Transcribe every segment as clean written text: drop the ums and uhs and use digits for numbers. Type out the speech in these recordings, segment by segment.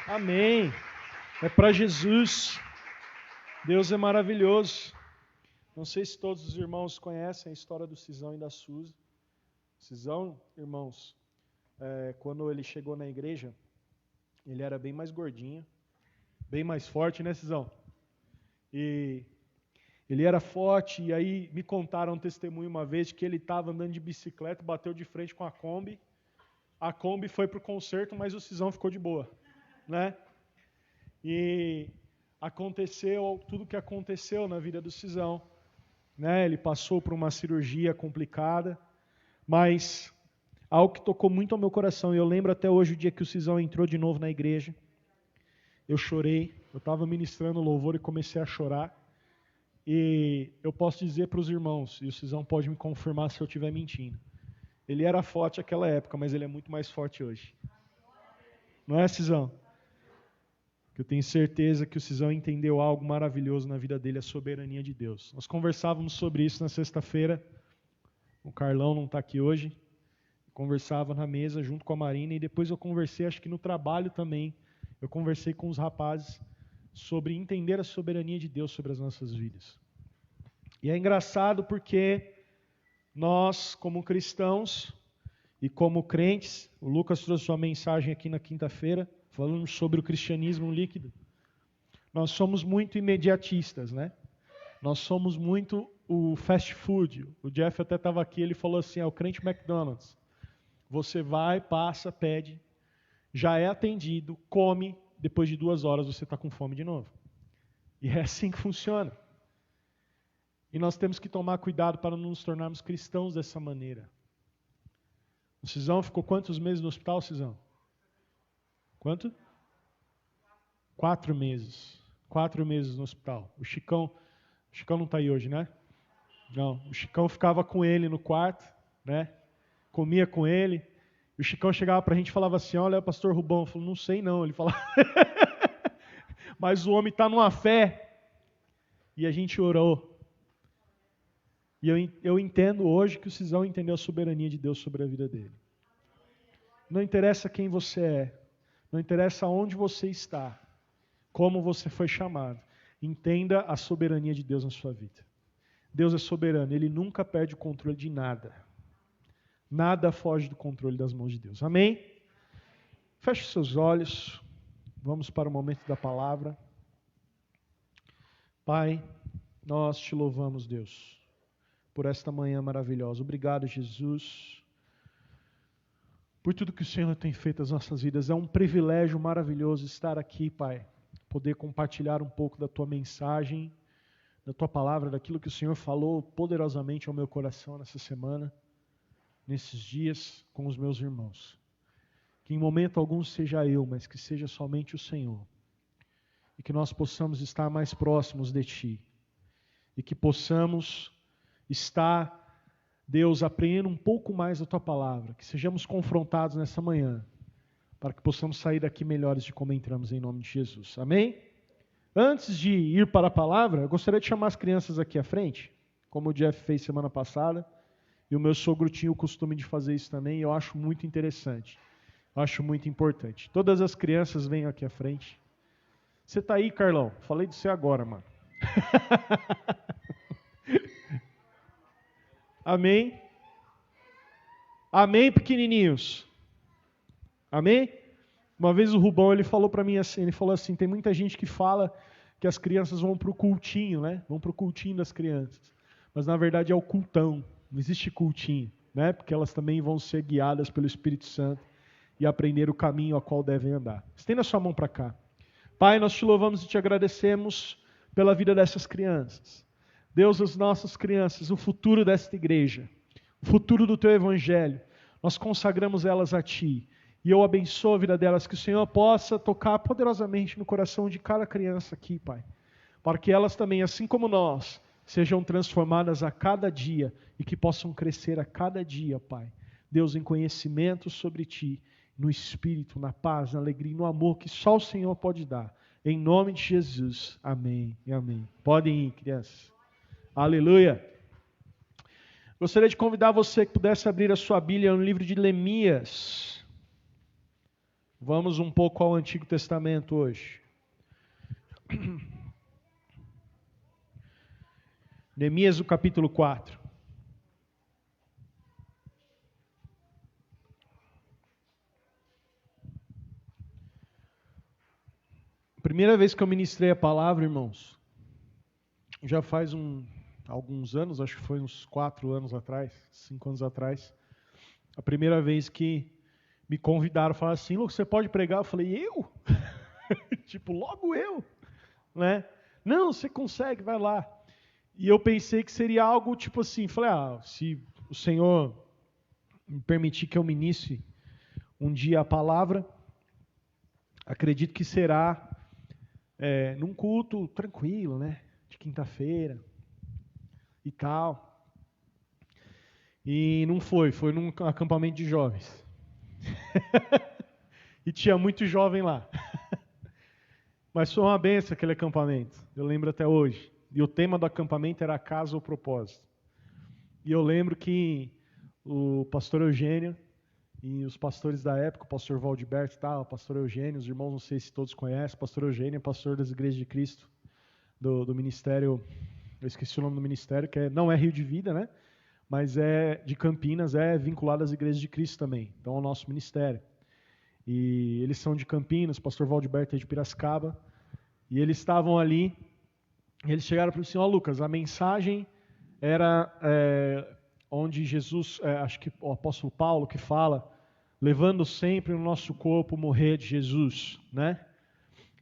Amém. É para Jesus. Deus é maravilhoso. Não sei se todos os irmãos conhecem a história do Cisão e da Suzy. Cisão, irmãos, quando ele chegou na igreja, ele era bem mais gordinho, bem mais forte, né, Cisão? E ele era forte, e aí me contaram um testemunho uma vez de que ele estava andando de bicicleta, bateu de frente com a Kombi foi para o concerto, mas o Cisão ficou de boa, né? E aconteceu tudo o que aconteceu na vida do Cisão, né? Ele passou por uma cirurgia complicada, mas algo que tocou muito ao meu coração, e eu lembro até hoje o dia que o Cisão entrou de novo na igreja, eu chorei, eu estava ministrando louvor e comecei a chorar, e eu posso dizer para os irmãos, e o Cisão pode me confirmar se eu estiver mentindo, ele era forte naquela época, mas ele é muito mais forte hoje. Não é, Cisão? Eu tenho certeza que o Cisão entendeu algo maravilhoso na vida dele, a soberania de Deus. Nós conversávamos sobre isso na sexta-feira, o Carlão não está aqui hoje, conversava na mesa junto com a Marina, e depois eu conversei, acho que no trabalho também, eu conversei com os rapazes sobre entender a soberania de Deus sobre as nossas vidas. E é engraçado porque nós, como cristãos e como crentes, o Lucas trouxe uma mensagem aqui na quinta-feira, falando sobre o cristianismo líquido. Nós somos muito imediatistas, né? Nós somos muito o fast food. O Jeff até estava aqui, ele falou assim, o crente McDonald's. Você vai, passa, pede, já é atendido, come, depois de 2 horas você está com fome de novo. E é assim que funciona. E nós temos que tomar cuidado para não nos tornarmos cristãos dessa maneira. O Cisão ficou quantos meses no hospital, Cisão? Quanto? 4 meses. 4 meses no hospital. O Chicão não está aí hoje, né? Não. O Chicão ficava com ele no quarto, né? Comia com ele. E o Chicão chegava para a gente e falava assim, olha, pastor Rubão. Eu falei, não sei não. Ele falava, mas o homem está numa fé. E a gente orou. E eu entendo hoje que o Cisão entendeu a soberania de Deus sobre a vida dele. Não interessa quem você é. Não interessa onde você está. Como você foi chamado. Entenda a soberania de Deus na sua vida. Deus é soberano. Ele nunca perde o controle de nada. Nada foge do controle das mãos de Deus. Amém? Feche seus olhos. Vamos para o momento da palavra. Pai, nós te louvamos, Deus, por esta manhã maravilhosa. Obrigado, Jesus, por tudo que o Senhor tem feito nas nossas vidas. É um privilégio maravilhoso estar aqui, Pai. Poder compartilhar um pouco da Tua mensagem, da Tua palavra, daquilo que o Senhor falou poderosamente ao meu coração nessa semana, nesses dias, com os meus irmãos. Que em momento algum seja eu, mas que seja somente o Senhor. E que nós possamos estar mais próximos de Ti. E que possamos estar, Deus, apreendendo um pouco mais da Tua palavra. Que sejamos confrontados nessa manhã. Para que possamos sair daqui melhores de como entramos em nome de Jesus. Amém? Antes de ir para a palavra, eu gostaria de chamar as crianças aqui à frente. Como o Jeff fez semana passada. E o meu sogro tinha o costume de fazer isso também. E eu acho muito interessante. Eu acho muito importante. Todas as crianças venham aqui à frente. Você está aí, Carlão? Falei de você agora, mano. Amém? Amém, pequenininhos? Amém? Uma vez o Rubão, ele falou para mim assim, ele falou assim, tem muita gente que fala que as crianças vão para o cultinho, né? Vão para o cultinho das crianças. Mas na verdade é o cultão, não existe cultinho, né? Porque elas também vão ser guiadas pelo Espírito Santo e aprender o caminho a qual devem andar. Estenda a sua mão para cá. Pai, nós te louvamos e te agradecemos pela vida dessas crianças. Deus, as nossas crianças, o futuro desta igreja, o futuro do teu evangelho, nós consagramos elas a ti. E eu abençoo a vida delas, que o Senhor possa tocar poderosamente no coração de cada criança aqui, Pai. Para que elas também, assim como nós, sejam transformadas a cada dia e que possam crescer a cada dia, Pai. Deus, em conhecimento sobre ti, no Espírito, na paz, na alegria e no amor que só o Senhor pode dar. Em nome de Jesus. Amém e amém. Podem ir, crianças. Aleluia. Gostaria de convidar você que pudesse abrir a sua Bíblia no livro de Neemias. Vamos um pouco ao Antigo Testamento hoje. Neemias, o capítulo 4. Primeira vez que eu ministrei a palavra, irmãos, já faz alguns anos, acho que foi uns 4 anos atrás, 5 anos atrás. A primeira vez que me convidaram, falaram assim: Lucas, você pode pregar? Eu falei: eu? Tipo, logo eu? Né? Não, você consegue, vai lá. E eu pensei que seria algo tipo assim, falei: se o Senhor me permitir que eu ministre um dia a palavra, acredito que será num culto tranquilo, né? De quinta-feira e tal. E não foi num acampamento de jovens. E tinha muito jovem lá. Mas foi uma benção aquele acampamento, eu lembro até hoje. E o tema do acampamento era casa ou propósito. E eu lembro que o pastor Eugênio e os pastores da época, o pastor Valdiberto e tal, o pastor Eugênio, os irmãos, não sei se todos conhecem, o pastor Eugênio é pastor das Igrejas de Cristo, do ministério, eu esqueci o nome do ministério, que não é Rio de Vida, né? Mas é de Campinas, é vinculado às Igrejas de Cristo também. Então é o nosso ministério. E eles são de Campinas, o pastor Valdiberto é de Piracicaba, e eles estavam ali, e eles chegaram para o Senhor: Lucas, a mensagem era onde Jesus, acho que o apóstolo Paulo que fala, levando sempre no nosso corpo o morrer de Jesus, né?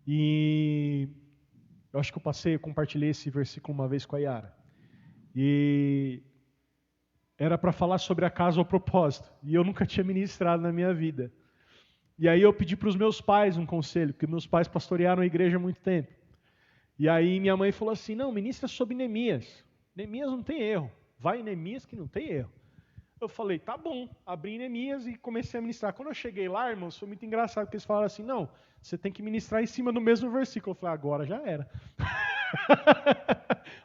E eu acho que eu compartilhei esse versículo uma vez com a Yara. E era para falar sobre a casa ao propósito, e eu nunca tinha ministrado na minha vida. E aí eu pedi para os meus pais um conselho, porque meus pais pastorearam a igreja há muito tempo. E aí minha mãe falou assim: não, ministra sobre Neemias. Neemias não tem erro. Vai em Neemias que não tem erro. Eu falei: tá bom. Abri Neemias e comecei a ministrar. Quando eu cheguei lá, irmãos, foi muito engraçado, porque eles falaram assim: não, você tem que ministrar em cima do mesmo versículo. Eu falei: agora já era.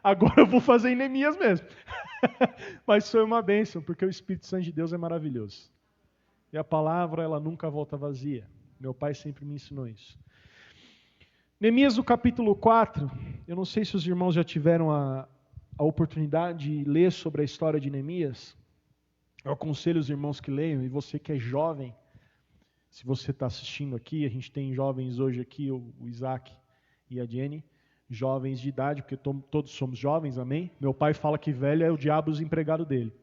Agora eu vou fazer em Neemias mesmo. Mas foi uma bênção, porque o Espírito Santo de Deus é maravilhoso. E a palavra, ela nunca volta vazia. Meu pai sempre me ensinou isso. Neemias, no capítulo 4, eu não sei se os irmãos já tiveram a oportunidade de ler sobre a história de Neemias. Eu aconselho os irmãos que leiam, e você que é jovem, se você está assistindo aqui, a gente tem jovens hoje aqui, o Isaac e a Jenny, jovens de idade, porque todos somos jovens, amém? Meu pai fala que velho é o diabo os empregado dele.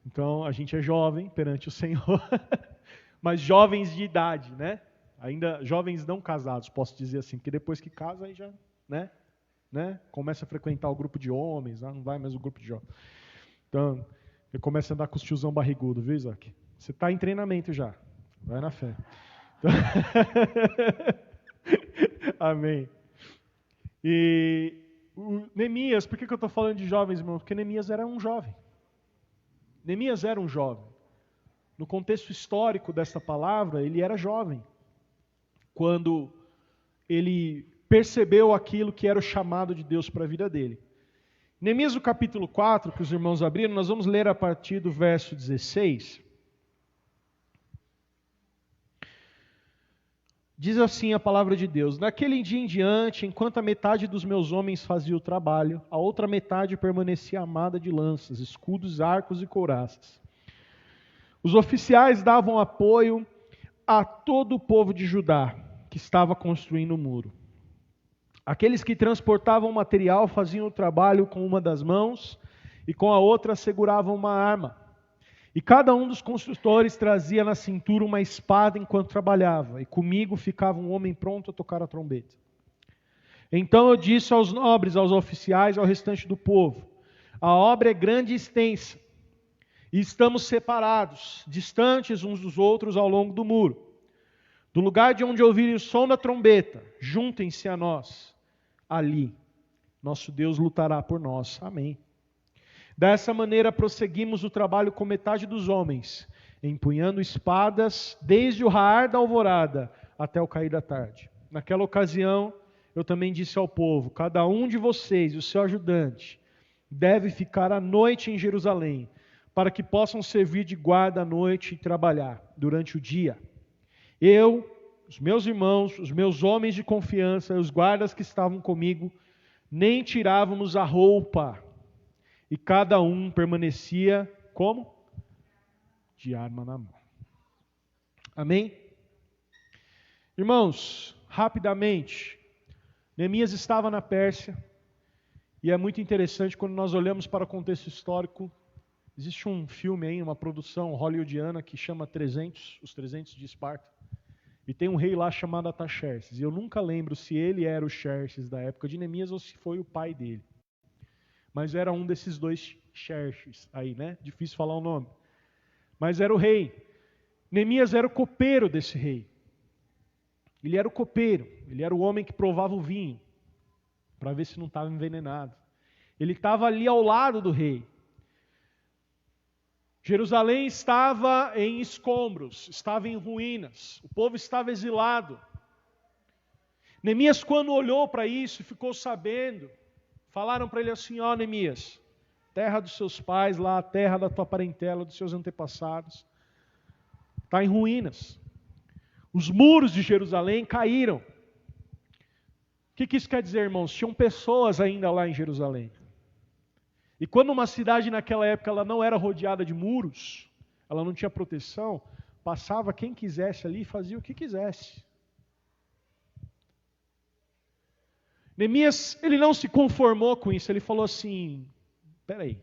Então, a gente é jovem perante o Senhor, mas jovens de idade, né? Ainda jovens não casados, posso dizer assim, porque depois que casa, aí já, né? Começa a frequentar o grupo de homens, não vai mais o grupo de jovens. Então, ele começa a andar com os tiozão barrigudo, viu, Isaac? Você está em treinamento já, vai na fé. Então... Amém. E Neemias, por que eu estou falando de jovens, irmão? Porque Neemias era um jovem. Neemias era um jovem. No contexto histórico dessa palavra, ele era jovem. Quando ele percebeu aquilo que era o chamado de Deus para a vida dele. Neemias, no capítulo 4, que os irmãos abriram, nós vamos ler a partir do verso 16. Diz assim a palavra de Deus: naquele dia em diante, enquanto a metade dos meus homens fazia o trabalho, a outra metade permanecia armada de lanças, escudos, arcos e couraças. Os oficiais davam apoio a todo o povo de Judá, que estava construindo o muro. Aqueles que transportavam material faziam o trabalho com uma das mãos e com a outra seguravam uma arma. E cada um dos construtores trazia na cintura uma espada enquanto trabalhava, e comigo ficava um homem pronto a tocar a trombeta. Então eu disse aos nobres, aos oficiais, ao restante do povo: a obra é grande e extensa, e estamos separados, distantes uns dos outros ao longo do muro. Do lugar de onde ouvirem o som da trombeta, juntem-se a nós. Ali, nosso Deus lutará por nós. Amém. Dessa maneira prosseguimos o trabalho com metade dos homens, empunhando espadas desde o raiar da alvorada até o cair da tarde. Naquela ocasião, eu também disse ao povo: cada um de vocês e o seu ajudante deve ficar à noite em Jerusalém, para que possam servir de guarda à noite e trabalhar durante o dia. Eu os meus irmãos, os meus homens de confiança, os guardas que estavam comigo, nem tirávamos a roupa, e cada um permanecia como? De arma na mão. Amém? Irmãos, rapidamente, Neemias estava na Pérsia, e é muito interessante quando nós olhamos para o contexto histórico. Existe um filme aí, uma produção hollywoodiana que chama 300, Os 300 de Esparta. E tem um rei lá chamado Ataxerxes. E eu nunca lembro se ele era o Xerxes da época de Neemias ou se foi o pai dele. Mas era um desses dois Xerxes aí, né? Difícil falar o nome. Mas era o rei. Neemias era o copeiro desse rei. Ele era o copeiro. Ele era o homem que provava o vinho, para ver se não estava envenenado. Ele estava ali ao lado do rei. Jerusalém estava em escombros, estava em ruínas, o povo estava exilado. Neemias, quando olhou para isso e ficou sabendo, falaram para ele assim: ó Neemias, terra dos seus pais lá, terra da tua parentela, dos seus antepassados, está em ruínas. Os muros de Jerusalém caíram. O que isso quer dizer, irmãos? Tinham pessoas ainda lá em Jerusalém. E quando uma cidade naquela época ela não era rodeada de muros, ela não tinha proteção, passava quem quisesse ali e fazia o que quisesse. Neemias, ele não se conformou com isso, ele falou assim: peraí,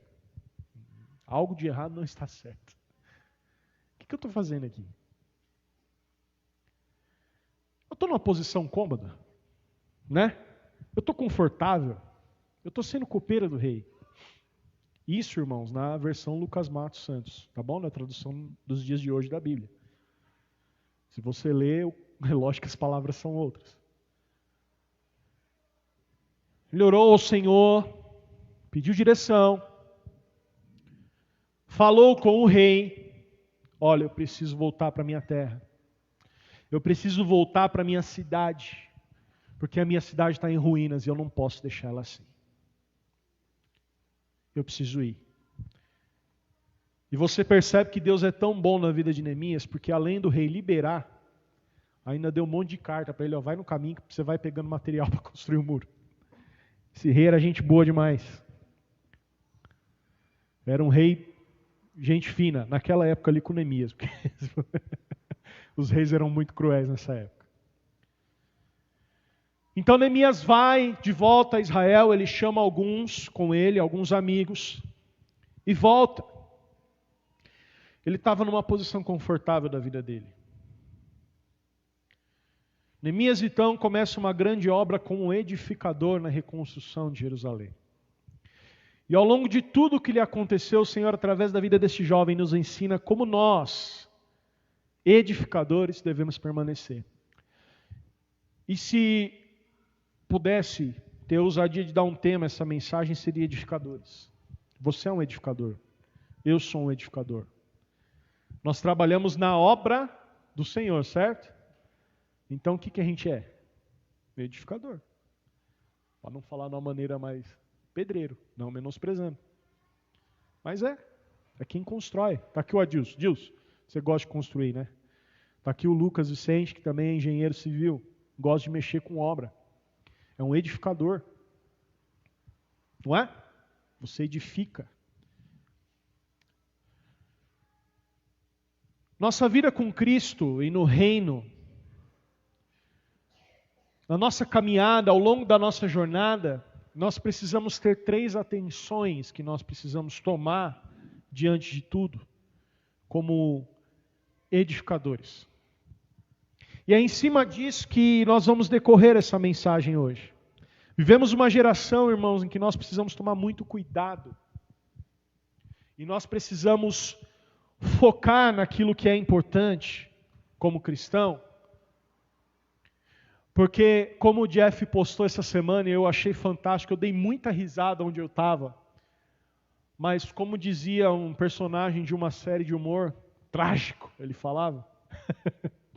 algo de errado não está certo. O que eu estou fazendo aqui? Eu estou numa posição cômoda, né? Eu estou confortável, eu estou sendo copeira do rei. Isso, irmãos, na versão Lucas Matos Santos, tá bom? Na tradução dos dias de hoje da Bíblia. Se você ler, é lógico que as palavras são outras. Ele orou ao Senhor, pediu direção, falou com o rei: olha, eu preciso voltar para a minha terra. Eu preciso voltar para a minha cidade, porque a minha cidade está em ruínas e eu não posso deixar ela assim. Eu preciso ir. E você percebe que Deus é tão bom na vida de Neemias, porque além do rei liberar, ainda deu um monte de carta para ele: ó, vai no caminho que você vai pegando material para construir o muro. Esse rei era gente boa demais. Era um rei, gente fina, naquela época ali com Neemias, porque os reis eram muito cruéis nessa época. Então Neemias vai de volta a Israel, ele chama alguns com ele, alguns amigos, e volta. Ele estava numa posição confortável da vida dele. Neemias então começa uma grande obra como edificador na reconstrução de Jerusalém. E ao longo de tudo o que lhe aconteceu, o Senhor, através da vida deste jovem, nos ensina como nós, edificadores, devemos permanecer. E se pudesse ter a ousadia de dar um tema, essa mensagem seria edificadores. Você é um edificador. Eu sou um edificador. Nós trabalhamos na obra do Senhor, certo? Então o que a gente é? Edificador. Para não falar de uma maneira mais pedreiro, não menosprezando. Mas é quem constrói. Está aqui o Adilson. Adilson, você gosta de construir, né? Está aqui o Lucas Vicente, que também é engenheiro civil, gosta de mexer com obra. É um edificador. Não é? Você edifica. Nossa vida com Cristo e no reino, na nossa caminhada, ao longo da nossa jornada, nós precisamos ter 3 atenções que nós precisamos tomar diante de tudo, como edificadores. E é em cima disso que nós vamos decorrer essa mensagem hoje. Vivemos uma geração, irmãos, em que nós precisamos tomar muito cuidado. E nós precisamos focar naquilo que é importante como cristão. Porque, como o Jeff postou essa semana, eu achei fantástico, eu dei muita risada onde eu estava. Mas, como dizia um personagem de uma série de humor, trágico, ele falava.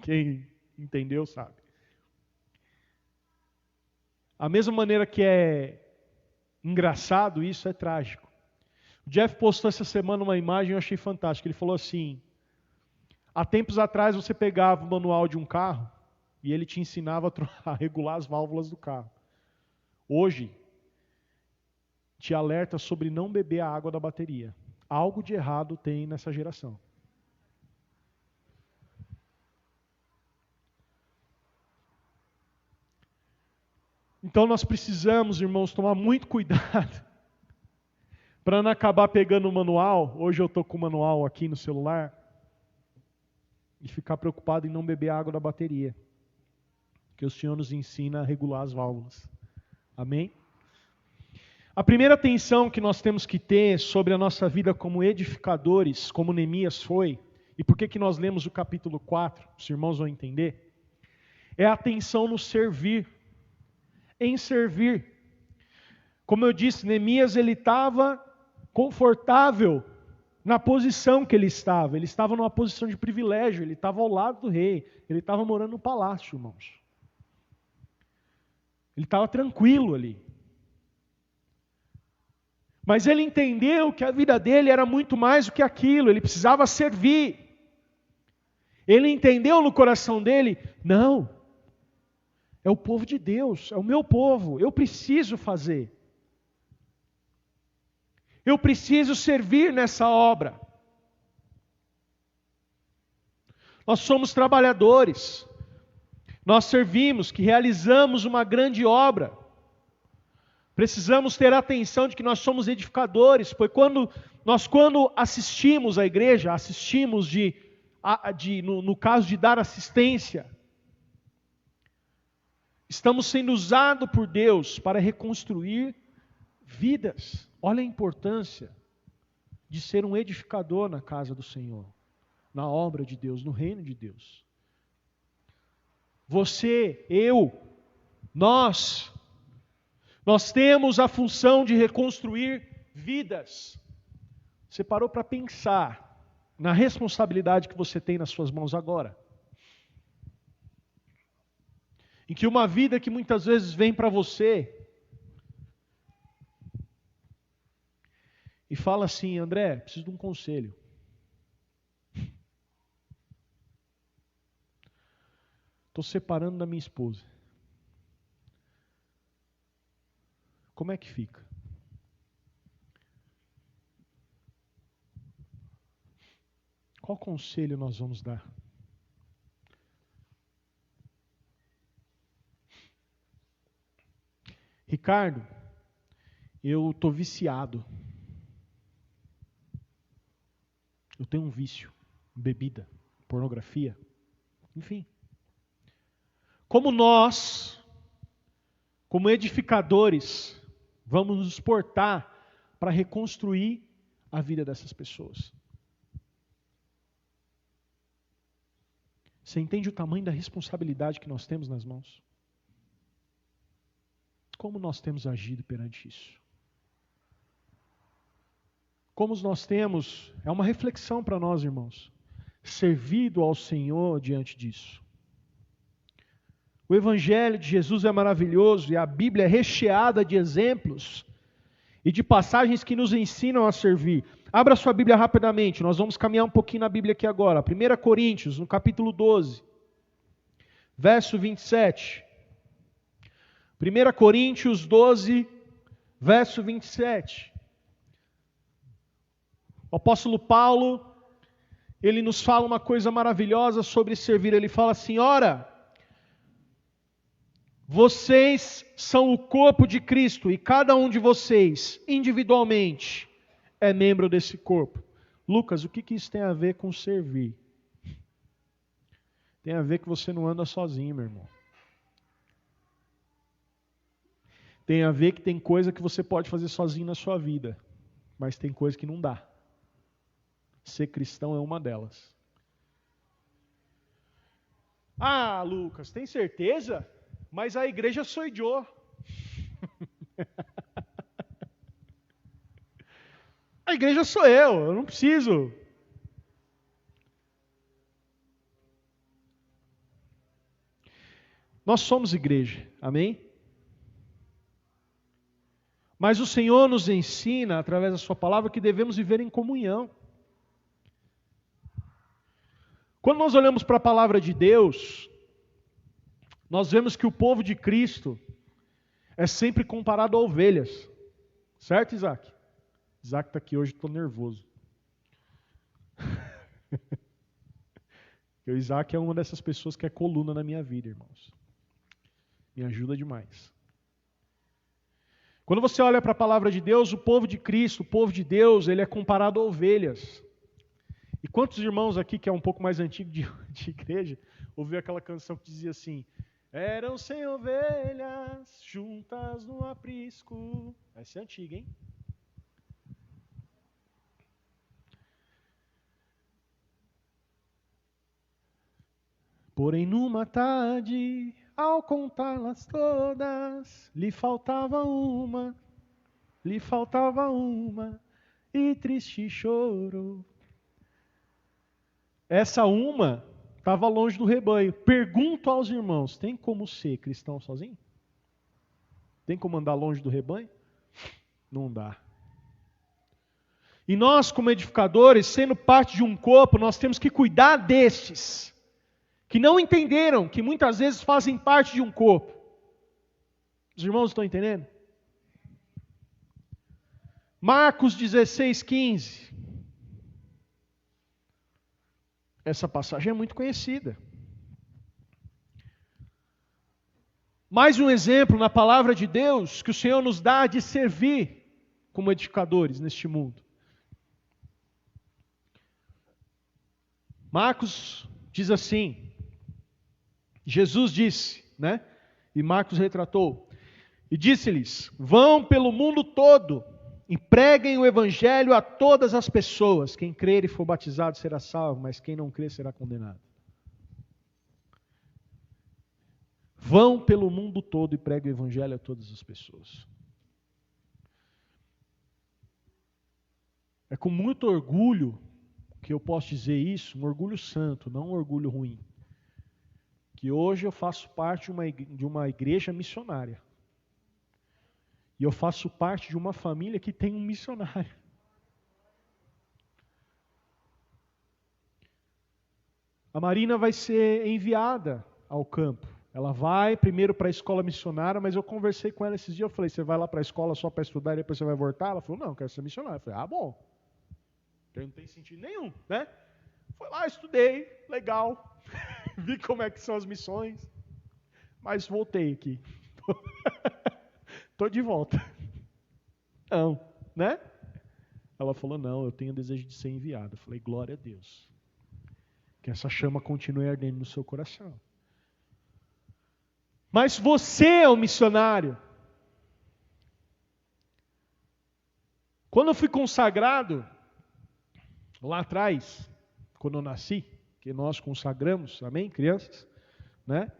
Quem entendeu sabe. A mesma maneira que é engraçado, isso é trágico. O Jeff postou essa semana uma imagem, eu achei fantástica. Ele falou assim: há tempos atrás você pegava o manual de um carro e ele te ensinava a regular as válvulas do carro. Hoje, te alerta sobre não beber a água da bateria. Algo de errado tem nessa geração. Então nós precisamos, irmãos, tomar muito cuidado para não acabar pegando o manual. Hoje eu estou com o manual aqui no celular e ficar preocupado em não beber a água da bateria, que o Senhor nos ensina a regular as válvulas. Amém? A primeira atenção que nós temos que ter sobre a nossa vida como edificadores, como Neemias foi, e por que nós lemos o capítulo 4, os irmãos vão entender, é a atenção no servir. Em servir. Como eu disse, Neemias ele estava confortável na posição que ele estava. Ele estava numa posição de privilégio, ele estava ao lado do rei, ele estava morando no palácio, irmãos. Ele estava tranquilo ali. Mas ele entendeu que a vida dele era muito mais do que aquilo, ele precisava servir. Ele entendeu no coração dele, não, é o povo de Deus, é o meu povo, eu preciso fazer. Eu preciso servir nessa obra. Nós somos trabalhadores, nós servimos, que realizamos uma grande obra. Precisamos ter a atenção de que nós somos edificadores, pois quando assistimos à igreja, assistimos no caso de dar assistência, estamos sendo usados por Deus para reconstruir vidas. Olha a importância de ser um edificador na casa do Senhor, na obra de Deus, no reino de Deus. Você, eu, nós temos a função de reconstruir vidas. Você parou para pensar na responsabilidade que você tem nas suas mãos agora? Em que uma vida que muitas vezes vem para você e fala assim, André, preciso de um conselho. Estou separando da minha esposa. Como é que fica? Qual conselho nós vamos dar? Ricardo, eu estou viciado. Eu tenho um vício, bebida, pornografia, enfim. Como nós, como edificadores, vamos nos portar para reconstruir a vida dessas pessoas? Você entende o tamanho da responsabilidade que nós temos nas mãos? Como nós temos agido perante isso? Como nós temos, é uma reflexão para nós, irmãos, servido ao Senhor diante disso. O Evangelho de Jesus é maravilhoso e a Bíblia é recheada de exemplos e de passagens que nos ensinam a servir. Abra sua Bíblia rapidamente, nós vamos caminhar um pouquinho na Bíblia aqui agora. 1 Coríntios, no capítulo 12, verso 27. 1 Coríntios 12, verso 27. O apóstolo Paulo, ele nos fala uma coisa maravilhosa sobre servir. Ele fala assim, ora, vocês são o corpo de Cristo e cada um de vocês, individualmente, é membro desse corpo. Lucas, o que isso tem a ver com servir? Tem a ver que você não anda sozinho, meu irmão. Tem a ver que tem coisa que você pode fazer sozinho na sua vida, mas tem coisa que não dá. Ser cristão é uma delas. Ah, Lucas, tem certeza? Mas a igreja sou eu. A igreja sou eu não preciso. Nós somos igreja, amém? Mas o Senhor nos ensina, através da sua palavra, que devemos viver em comunhão. Quando nós olhamos para a palavra de Deus, nós vemos que o povo de Cristo é sempre comparado a ovelhas. Certo, Isaac? Isaac está aqui hoje, estou nervoso. O Isaac é uma dessas pessoas que é coluna na minha vida, irmãos. Me ajuda demais. Quando você olha para a palavra de Deus, o povo de Cristo, o povo de Deus, ele é comparado a ovelhas. E quantos irmãos aqui, que é um pouco mais antigo de igreja, ouviu aquela canção que dizia assim: eram 100 ovelhas juntas no aprisco. Essa é antiga, hein? Porém, numa tarde, ao contá-las todas, lhe faltava uma, e triste choro. Essa uma estava longe do rebanho. Pergunto aos irmãos, tem como ser cristão sozinho? Tem como andar longe do rebanho? Não dá. E nós, como edificadores, sendo parte de um corpo, nós temos que cuidar destes que não entenderam que muitas vezes fazem parte de um corpo. Os irmãos estão entendendo? Marcos 16:15. Essa passagem é muito conhecida. Mais um exemplo na palavra de Deus que o Senhor nos dá de servir como edificadores neste mundo. Marcos diz assim, Jesus disse, né? E Marcos retratou. E disse-lhes: vão pelo mundo todo e preguem o evangelho a todas as pessoas. Quem crer e for batizado será salvo, mas quem não crer será condenado. Vão pelo mundo todo e preguem o evangelho a todas as pessoas. É com muito orgulho que eu posso dizer isso, um orgulho santo, não um orgulho ruim. Que hoje eu faço parte de uma igreja missionária. E eu faço parte de uma família que tem um missionário. A Marina vai ser enviada ao campo. Ela vai primeiro para a escola missionária, mas eu conversei com ela esses dias. Eu falei, você vai lá para a escola só para estudar e depois você vai voltar? Ela falou, não, eu quero ser missionária. Eu falei, bom. Não tem sentido nenhum, né? Foi lá, estudei, legal. Vi como é que são as missões. Mas voltei aqui. Estou de volta. Não, né? Ela falou, não, eu tenho desejo de ser enviada. Eu falei, glória a Deus. Que essa chama continue ardendo no seu coração. Mas você é um missionário. Quando eu fui consagrado, lá atrás, quando eu nasci, que nós consagramos, amém, crianças? Né?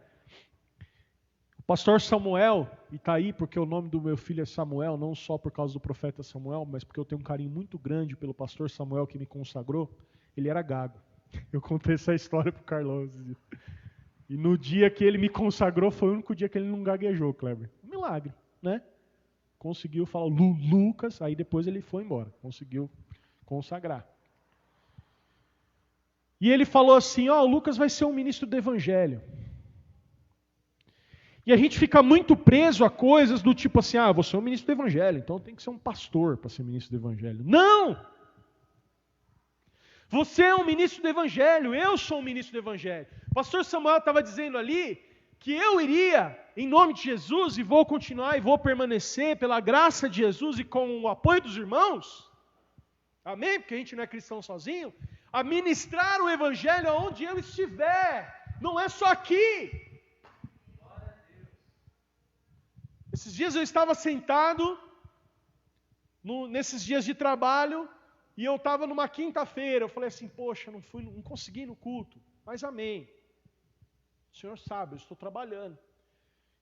O pastor Samuel, e está aí porque o nome do meu filho é Samuel, não só por causa do profeta Samuel, mas porque eu tenho um carinho muito grande pelo pastor Samuel que me consagrou, ele era gago. Eu contei essa história para o Carlão. E no dia que ele me consagrou, foi o único dia que ele não gaguejou, Kleber. Um milagre, né? Conseguiu falar Lucas, aí depois ele foi embora. Conseguiu consagrar. E ele falou assim, o Lucas vai ser um ministro do evangelho. E a gente fica muito preso a coisas do tipo assim, eu vou ser um ministro do evangelho, então tem que ser um pastor para ser ministro do evangelho. Não! Você é um ministro do evangelho, eu sou um ministro do evangelho. O pastor Samuel estava dizendo ali que eu iria, em nome de Jesus, e vou continuar e vou permanecer pela graça de Jesus e com o apoio dos irmãos, amém? Porque a gente não é cristão sozinho, a ministrar o evangelho aonde eu estiver, não é só aqui. Esses dias eu estava sentado, nesses dias de trabalho, e eu estava numa quinta-feira, eu falei assim, poxa, não consegui ir no culto, mas amém. O Senhor sabe, eu estou trabalhando.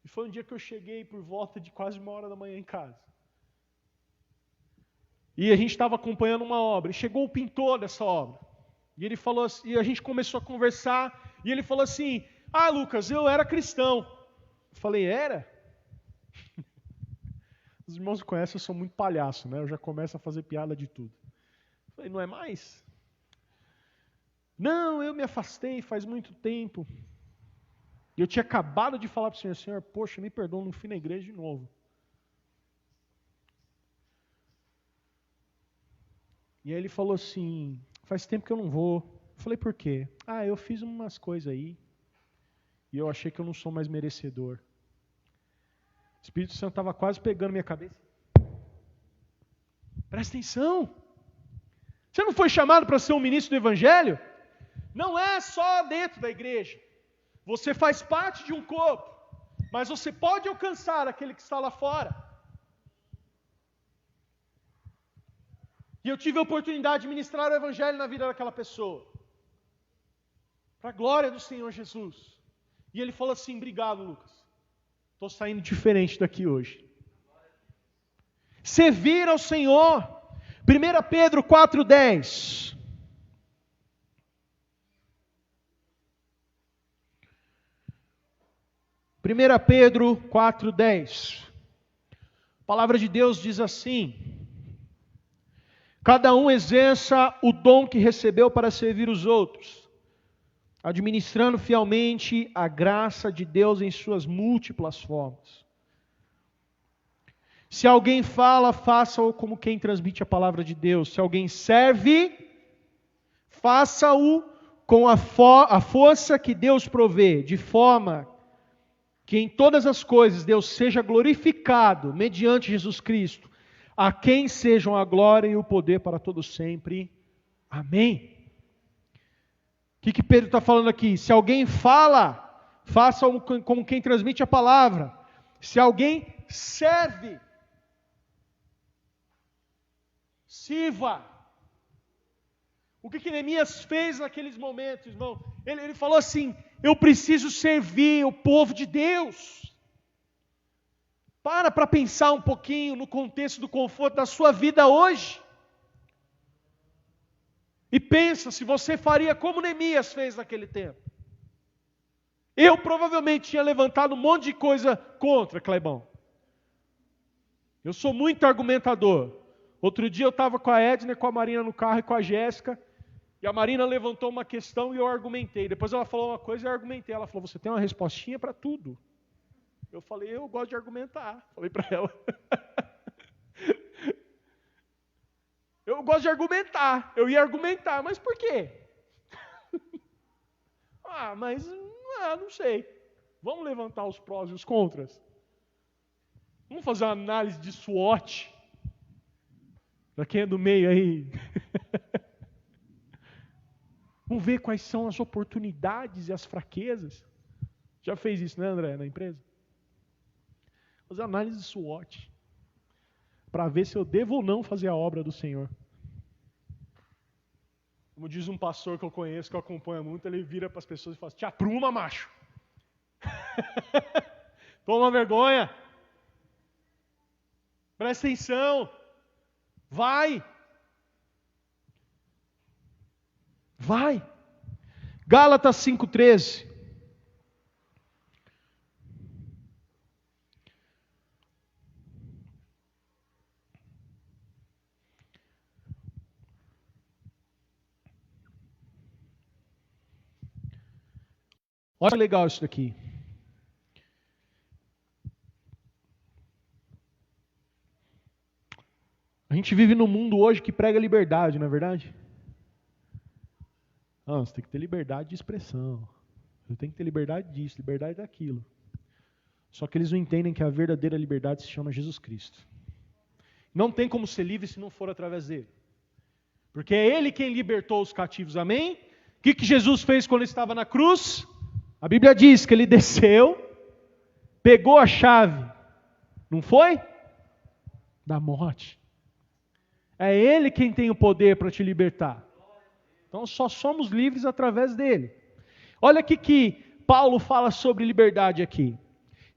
E foi um dia que eu cheguei por volta de quase 1h da manhã em casa. E a gente estava acompanhando uma obra, e chegou o pintor dessa obra. E ele falou assim, e a gente começou a conversar, e ele falou assim, Lucas, eu era cristão. Eu falei, era? Os irmãos me conhecem, eu sou muito palhaço, né? Eu já começo a fazer piada de tudo. Eu falei, não é mais? Não, eu me afastei faz muito tempo. E eu tinha acabado de falar para o Senhor, Senhor, poxa, me perdoa, não fui na igreja de novo. E aí ele falou assim, faz tempo que eu não vou. Eu falei, por quê? Eu fiz umas coisas aí. E eu achei que eu não sou mais merecedor. O Espírito Santo estava quase pegando minha cabeça. Presta atenção. Você não foi chamado para ser um ministro do Evangelho? Não é só dentro da igreja. Você faz parte de um corpo. Mas você pode alcançar aquele que está lá fora. E eu tive a oportunidade de ministrar o Evangelho na vida daquela pessoa. Para a glória do Senhor Jesus. E ele falou assim, obrigado, Lucas. Estou saindo diferente daqui hoje. Servir ao Senhor. 1 Pedro 4,10. Pedro 4,10. A palavra de Deus diz assim: cada um exerça o dom que recebeu para servir os outros, administrando fielmente a graça de Deus em suas múltiplas formas. Se alguém fala, faça-o como quem transmite a palavra de Deus. Se alguém serve, faça-o com a força que Deus provê, de forma que em todas as coisas Deus seja glorificado mediante Jesus Cristo, a quem sejam a glória e o poder para todos sempre. Amém. O que Pedro está falando aqui? Se alguém fala, faça-o como quem transmite a palavra. Se alguém serve, sirva. O que Neemias fez naqueles momentos, irmão? Ele falou assim, eu preciso servir o povo de Deus. Para pensar um pouquinho no contexto do conforto da sua vida hoje. E pensa se você faria como Neemias fez naquele tempo. Eu provavelmente tinha levantado um monte de coisa contra, Clebão. Eu sou muito argumentador. Outro dia eu estava com a Edna, com a Marina no carro e com a Jéssica. E a Marina levantou uma questão e eu argumentei. Depois ela falou uma coisa e eu argumentei. Ela falou, você tem uma respostinha para tudo. Eu falei, eu gosto de argumentar. Falei para ela. Eu gosto de argumentar. Eu ia argumentar, mas por quê? Não sei. Vamos levantar os prós e os contras? Vamos fazer uma análise de SWOT? Para quem é do meio aí. Vamos ver quais são as oportunidades e as fraquezas. Já fez isso, né, André, na empresa? Fazer análise de SWOT. Para ver se eu devo ou não fazer a obra do Senhor. Como diz um pastor que eu conheço, que eu acompanho muito, ele vira para as pessoas e fala, te apruma, macho. Toma vergonha. Presta atenção. Vai. Gálatas 5,13. Olha que legal isso daqui. A gente vive num mundo hoje que prega liberdade, não é verdade? Você tem que ter liberdade de expressão. Você tem que ter liberdade disso, liberdade daquilo. Só que eles não entendem que a verdadeira liberdade se chama Jesus Cristo. Não tem como ser livre se não for através dele. Porque é ele quem libertou os cativos, amém? O que Jesus fez quando ele estava na cruz? A Bíblia diz que ele desceu, pegou a chave, não foi? Da morte. É ele quem tem o poder para te libertar. Então só somos livres através dele. Olha o que Paulo fala sobre liberdade aqui.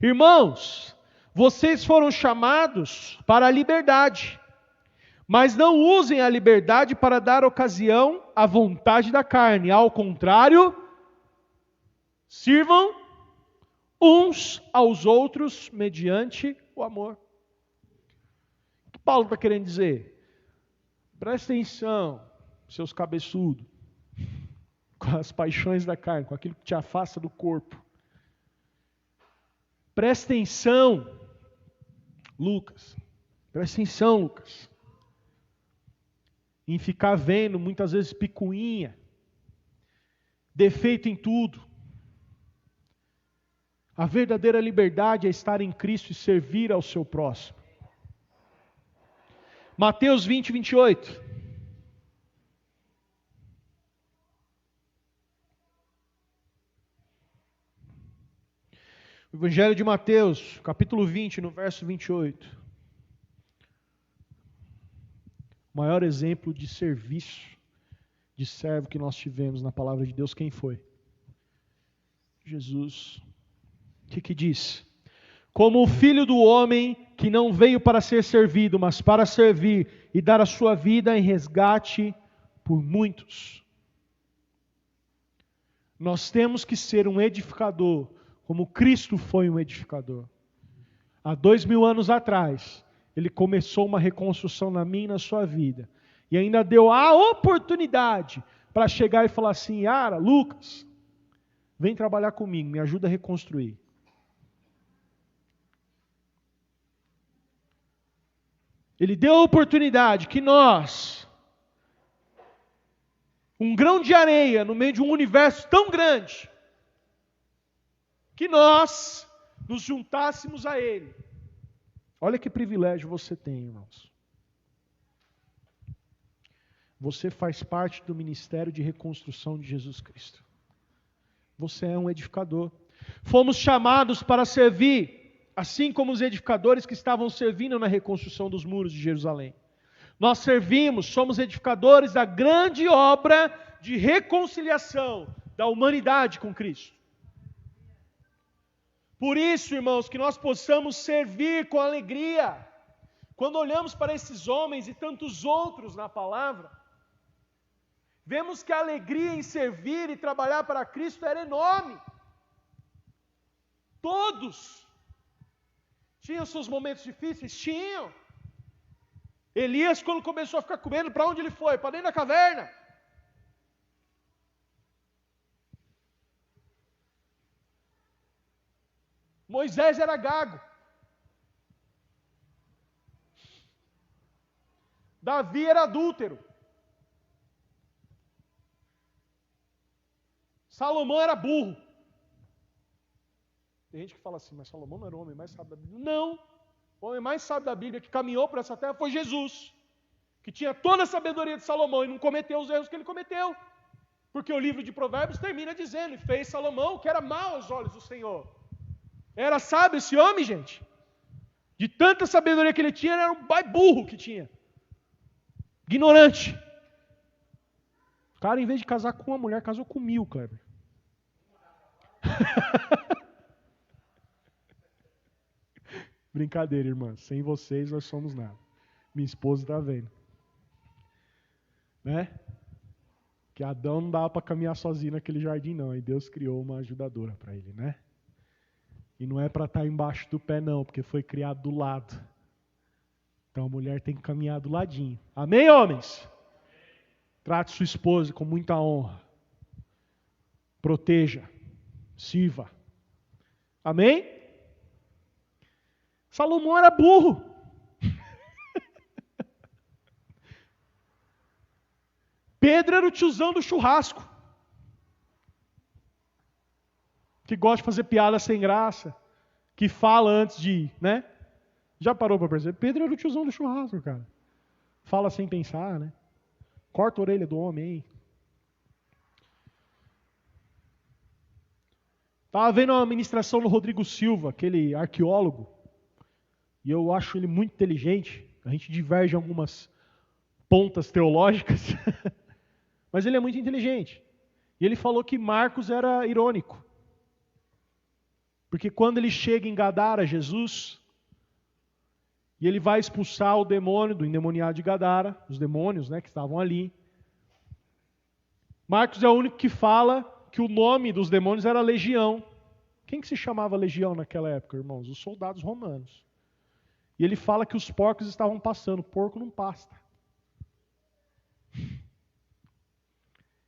Irmãos, vocês foram chamados para a liberdade, mas não usem a liberdade para dar ocasião à vontade da carne. Ao contrário, sirvam uns aos outros mediante o amor. O que Paulo está querendo dizer? Presta atenção, seus cabeçudos, com as paixões da carne, com aquilo que te afasta do corpo. Presta atenção, Lucas. Presta atenção, Lucas. Em ficar vendo, muitas vezes, picuinha. Defeito em tudo. A verdadeira liberdade é estar em Cristo e servir ao seu próximo. Mateus 20, 28. O Evangelho de Mateus, capítulo 20, no verso 28. O maior exemplo de serviço, de servo que nós tivemos na palavra de Deus, quem foi? Jesus. O que diz? Como o Filho do Homem, que não veio para ser servido, mas para servir e dar a sua vida em resgate por muitos. Nós temos que ser um edificador, como Cristo foi um edificador. Há 2000 anos atrás, Ele começou uma reconstrução na minha e na sua vida. E ainda deu a oportunidade para chegar e falar assim: Yara, Lucas, vem trabalhar comigo, me ajuda a reconstruir. Ele deu a oportunidade que nós, um grão de areia no meio de um universo tão grande, que nós nos juntássemos a Ele. Olha que privilégio você tem, irmãos. Você faz parte do ministério de reconstrução de Jesus Cristo. Você é um edificador. Fomos chamados para servir, assim como os edificadores que estavam servindo na reconstrução dos muros de Jerusalém. Nós servimos, somos edificadores da grande obra de reconciliação da humanidade com Cristo. Por isso, irmãos, que nós possamos servir com alegria. Quando olhamos para esses homens e tantos outros na palavra, vemos que a alegria em servir e trabalhar para Cristo era enorme. Todos tinham seus momentos difíceis? Tinham. Elias, quando começou a ficar com medo, para onde ele foi? Para dentro da caverna. Moisés era gago. Davi era adúltero. Salomão era burro. Tem gente que fala assim, mas Salomão não era o homem mais sábio da Bíblia. Não. O homem mais sábio da Bíblia que caminhou por essa terra foi Jesus. Que tinha toda a sabedoria de Salomão e não cometeu os erros que ele cometeu. Porque o livro de Provérbios termina dizendo, e fez Salomão o que era mal aos olhos do Senhor. Era sábio esse homem, gente. De tanta sabedoria que ele tinha, ele era um pai burro que tinha. Ignorante. O cara, em vez de casar com uma mulher, casou com 1000, Kleber. Brincadeira, irmã. Sem vocês, nós somos nada. Minha esposa está vendo. Né? Que Adão não dava para caminhar sozinho naquele jardim, não. E Deus criou uma ajudadora para ele, né? E não é para estar embaixo do pé, não, porque foi criado do lado. Então a mulher tem que caminhar do ladinho. Amém, homens? Trate sua esposa com muita honra. Proteja. Sirva. Amém? Salomão era burro. Pedro era o tiozão do churrasco. Que gosta de fazer piada sem graça. Que fala antes de, né? Já parou para perceber? Pedro era o tiozão do churrasco, cara. Fala sem pensar, né? Corta a orelha do homem aí. Estava vendo uma ministração do Rodrigo Silva, aquele arqueólogo. E eu acho ele muito inteligente. A gente diverge em algumas pontas teológicas. Mas ele é muito inteligente. E ele falou que Marcos era irônico. Porque quando ele chega em Gadara, Jesus, e ele vai expulsar o demônio do endemoniado de Gadara, os demônios, né, que estavam ali. Marcos é o único que fala que o nome dos demônios era Legião. Quem que se chamava Legião naquela época, irmãos? Os soldados romanos. E ele fala que os porcos estavam passando. Porco não pasta.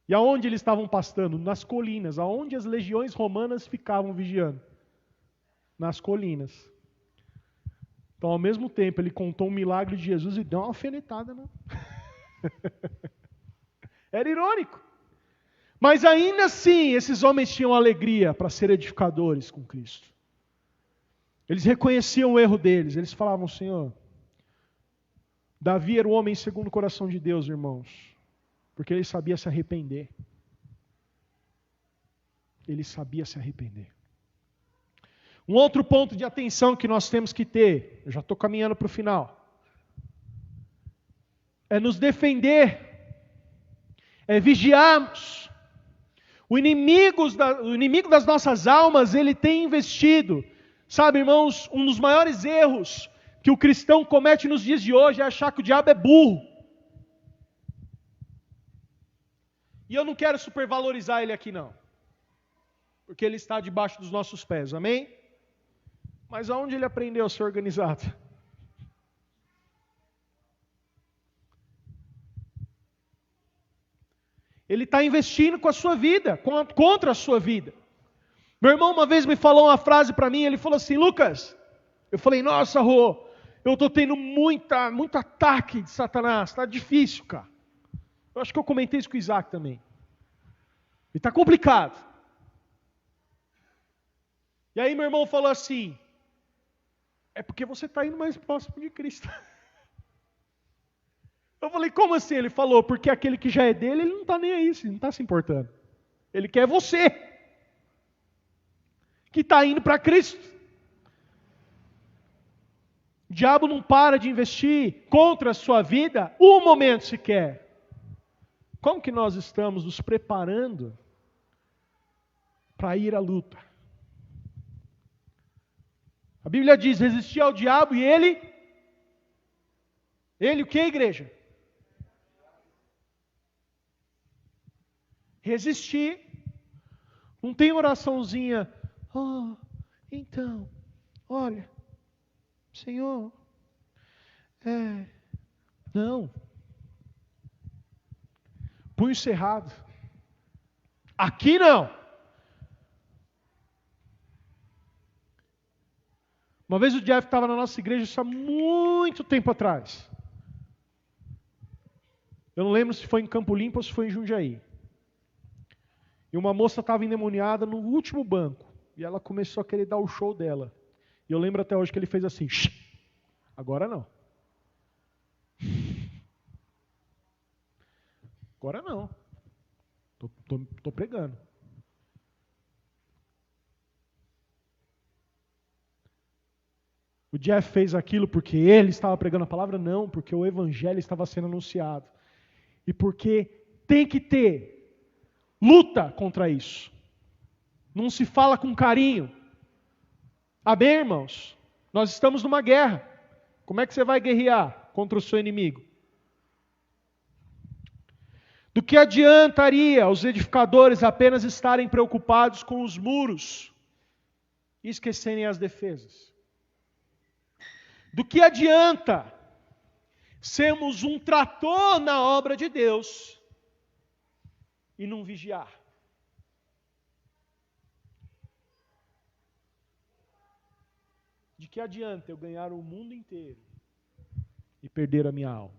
E aonde eles estavam pastando? Nas colinas, aonde as legiões romanas ficavam vigiando. nas colinas. Então, ao mesmo tempo, ele contou um milagre de Jesus e deu uma alfinetada, né? Era irônico. Mas ainda assim, esses homens tinham alegria para ser edificadores com Cristo. Eles reconheciam o erro deles. Eles falavam, Senhor, Davi era o homem segundo o coração de Deus, irmãos. Porque ele sabia se arrepender. Ele sabia se arrepender. Um outro ponto de atenção que nós temos que ter, eu já estou caminhando para o final, é nos defender, é vigiarmos. O inimigo das nossas almas, ele tem investido. Sabe, irmãos, um dos maiores erros que o cristão comete nos dias de hoje é achar que o diabo é burro. E eu não quero supervalorizar ele aqui não. Porque ele está debaixo dos nossos pés, amém? Mas aonde ele aprendeu a ser organizado? Ele está investindo com a sua vida, contra a sua vida. Meu irmão uma vez me falou uma frase para mim, ele falou assim, Lucas, eu falei, nossa, Rô, eu estou tendo muito ataque de Satanás, está difícil, cara. Eu acho que eu comentei isso com o Isaac também. E está complicado. E aí meu irmão falou assim, é porque você está indo mais próximo de Cristo. Eu falei, como assim? Ele falou, porque aquele que já é dele, ele não está nem aí, ele não está se importando. Ele quer você, que está indo para Cristo. O diabo não para de investir contra a sua vida um momento sequer. Como que nós estamos nos preparando para ir à luta? A Bíblia diz, resistir ao diabo e ele o que, igreja? Resistir. Não tem oraçãozinha, então, olha, Senhor, não. Punho cerrado. Aqui não. Uma vez o Jeff estava na nossa igreja, isso há muito tempo atrás. Eu não lembro se foi em Campo Limpo ou se foi em Jundiaí. E uma moça estava endemoniada no último banco. E ela começou a querer dar o show dela. E eu lembro até hoje que ele fez assim, agora não. Agora não. Tô pregando. O Jeff fez aquilo porque ele estava pregando a palavra? Não, porque o evangelho estava sendo anunciado. E porque tem que ter luta contra isso. Não se fala com carinho. Amém, irmãos? Nós estamos numa guerra. Como é que você vai guerrear contra o seu inimigo? Do que adiantaria os edificadores apenas estarem preocupados com os muros e esquecerem as defesas? Do que adianta sermos um trator na obra de Deus e não vigiar? De que adianta eu ganhar o mundo inteiro e perder a minha alma?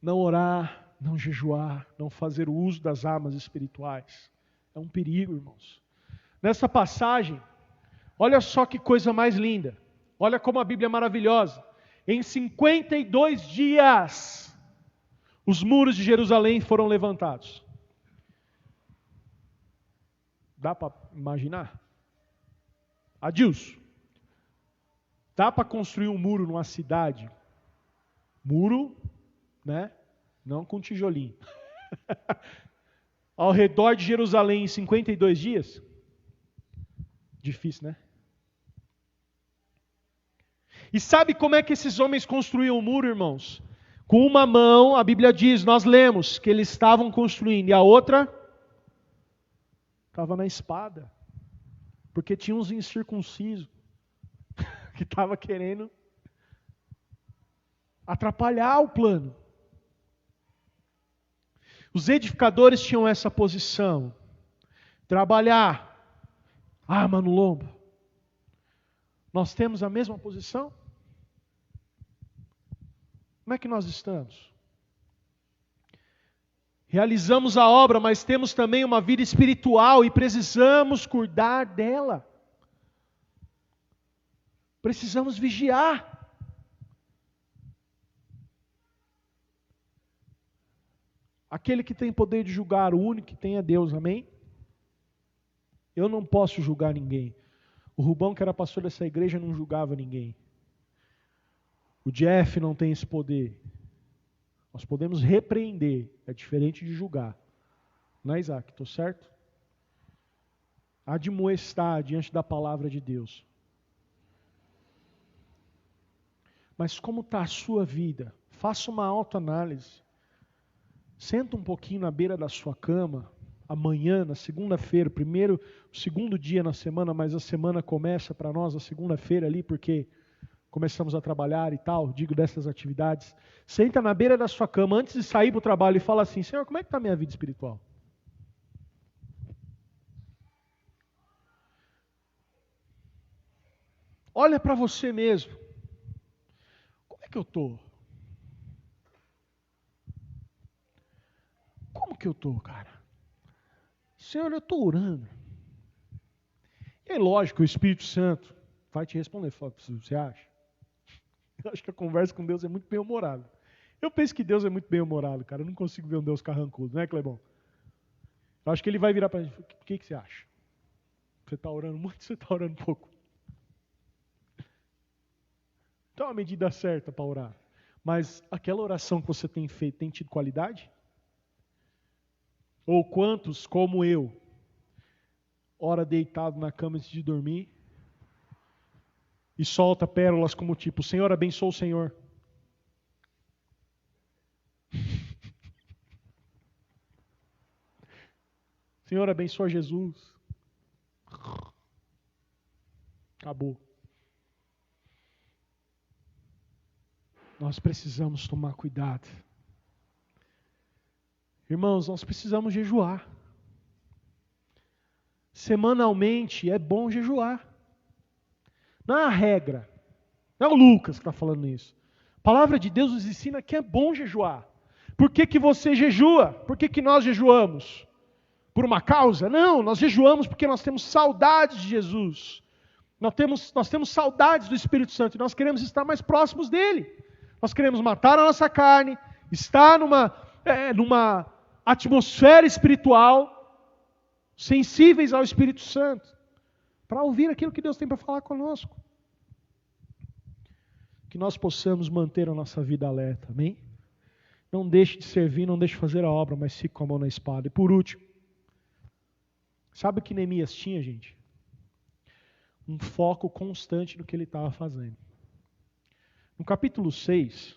Não orar, não jejuar, não fazer uso das armas espirituais. É um perigo, irmãos. Nessa passagem, olha só que coisa mais linda. Olha como a Bíblia é maravilhosa. Em 52 dias, os muros de Jerusalém foram levantados. Dá para imaginar? Adilson, dá para construir um muro numa cidade? Muro, né? Não com tijolinho. Ao redor de Jerusalém em 52 dias? Difícil, né? E sabe como é que esses homens construíam o muro, irmãos? Com uma mão, a Bíblia diz, nós lemos que eles estavam construindo, e a outra estava na espada. Porque tinha uns incircuncisos que estavam querendo atrapalhar o plano. Os edificadores tinham essa posição. Trabalhar, arma no lombo. Nós temos a mesma posição? Como é que nós estamos? Realizamos a obra, mas temos também uma vida espiritual e precisamos cuidar dela. Precisamos vigiar. Aquele que tem poder de julgar, o único que tem é Deus, amém? Eu não posso julgar ninguém. O Rubão, que era pastor dessa igreja, não julgava ninguém. O Jeff não tem esse poder. Nós podemos repreender, é diferente de julgar. Não é, Isaac? Estou certo? Admoestar diante da palavra de Deus. Mas como está a sua vida? Faça uma autoanálise. Senta um pouquinho na beira da sua cama, amanhã, na segunda-feira, o segundo dia na semana, mas a semana começa para nós, a segunda-feira ali, porque começamos a trabalhar e tal, digo dessas atividades. Senta na beira da sua cama, antes de sair para o trabalho, e fala assim: Senhor, como é que está a minha vida espiritual? Olha para você mesmo. Como é que eu estou? Como que eu estou, cara? Senhor, eu estou orando. E é lógico, o Espírito Santo vai te responder. Você acha? Eu acho que a conversa com Deus é muito bem-humorada. Eu penso que Deus é muito bem-humorado, cara. Eu não consigo ver um Deus carrancudo, não é, Clebão? Eu acho que ele vai virar para a gente: o que você acha? Você está orando muito, você está orando pouco? Então, a medida certa para orar. Mas aquela oração que você tem feito, tem tido qualidade? Ou quantos, como eu, ora deitado na cama antes de dormir, e solta pérolas como tipo: Senhor, abençoa o Senhor. Senhor, abençoa Jesus. Acabou. Nós precisamos tomar cuidado. Irmãos, nós precisamos jejuar. Semanalmente é bom jejuar. Não é a regra. Não é o Lucas que está falando isso. A palavra de Deus nos ensina que é bom jejuar. Por que que você jejua? Por que que nós jejuamos? Por uma causa? Não, nós jejuamos porque nós temos saudades de Jesus. Nós temos saudades do Espírito Santo e nós queremos estar mais próximos dele. Nós queremos matar a nossa carne, estar numa atmosfera espiritual, sensíveis ao Espírito Santo, para ouvir aquilo que Deus tem para falar conosco. Que nós possamos manter a nossa vida alerta, amém? Não deixe de servir, não deixe de fazer a obra, mas fique com a mão na espada. E por último, sabe o que Neemias tinha, gente? Um foco constante no que ele estava fazendo. No capítulo 6,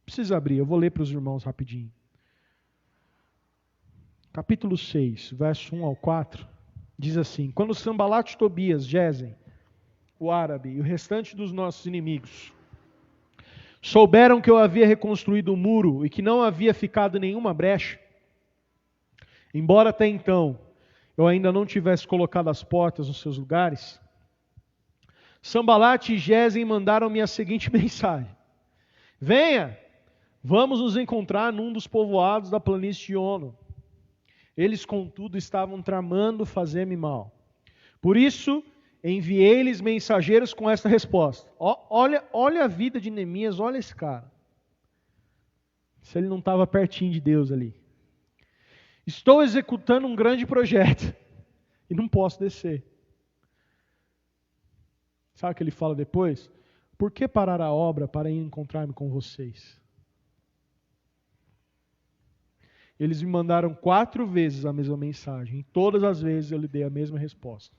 precisa abrir, eu vou ler para os irmãos rapidinho. Capítulo 6, verso 1 ao 4, diz assim: Quando Sambalate, Tobias, Gesem, o árabe e o restante dos nossos inimigos souberam que eu havia reconstruído o muro e que não havia ficado nenhuma brecha, embora até então eu ainda não tivesse colocado as portas nos seus lugares, Sambalate e Gesem mandaram-me a seguinte mensagem: Venha, vamos nos encontrar num dos povoados da planície de Ono. Eles, contudo, estavam tramando fazer-me mal. Por isso, enviei-lhes mensageiros com esta resposta. Olha a vida de Neemias, olha esse cara. Se ele não estava pertinho de Deus ali. Estou executando um grande projeto e não posso descer. Sabe o que ele fala depois? Por que parar a obra para ir encontrar-me com vocês? Eles me mandaram 4 vezes a mesma mensagem. E todas as vezes eu lhe dei a mesma resposta.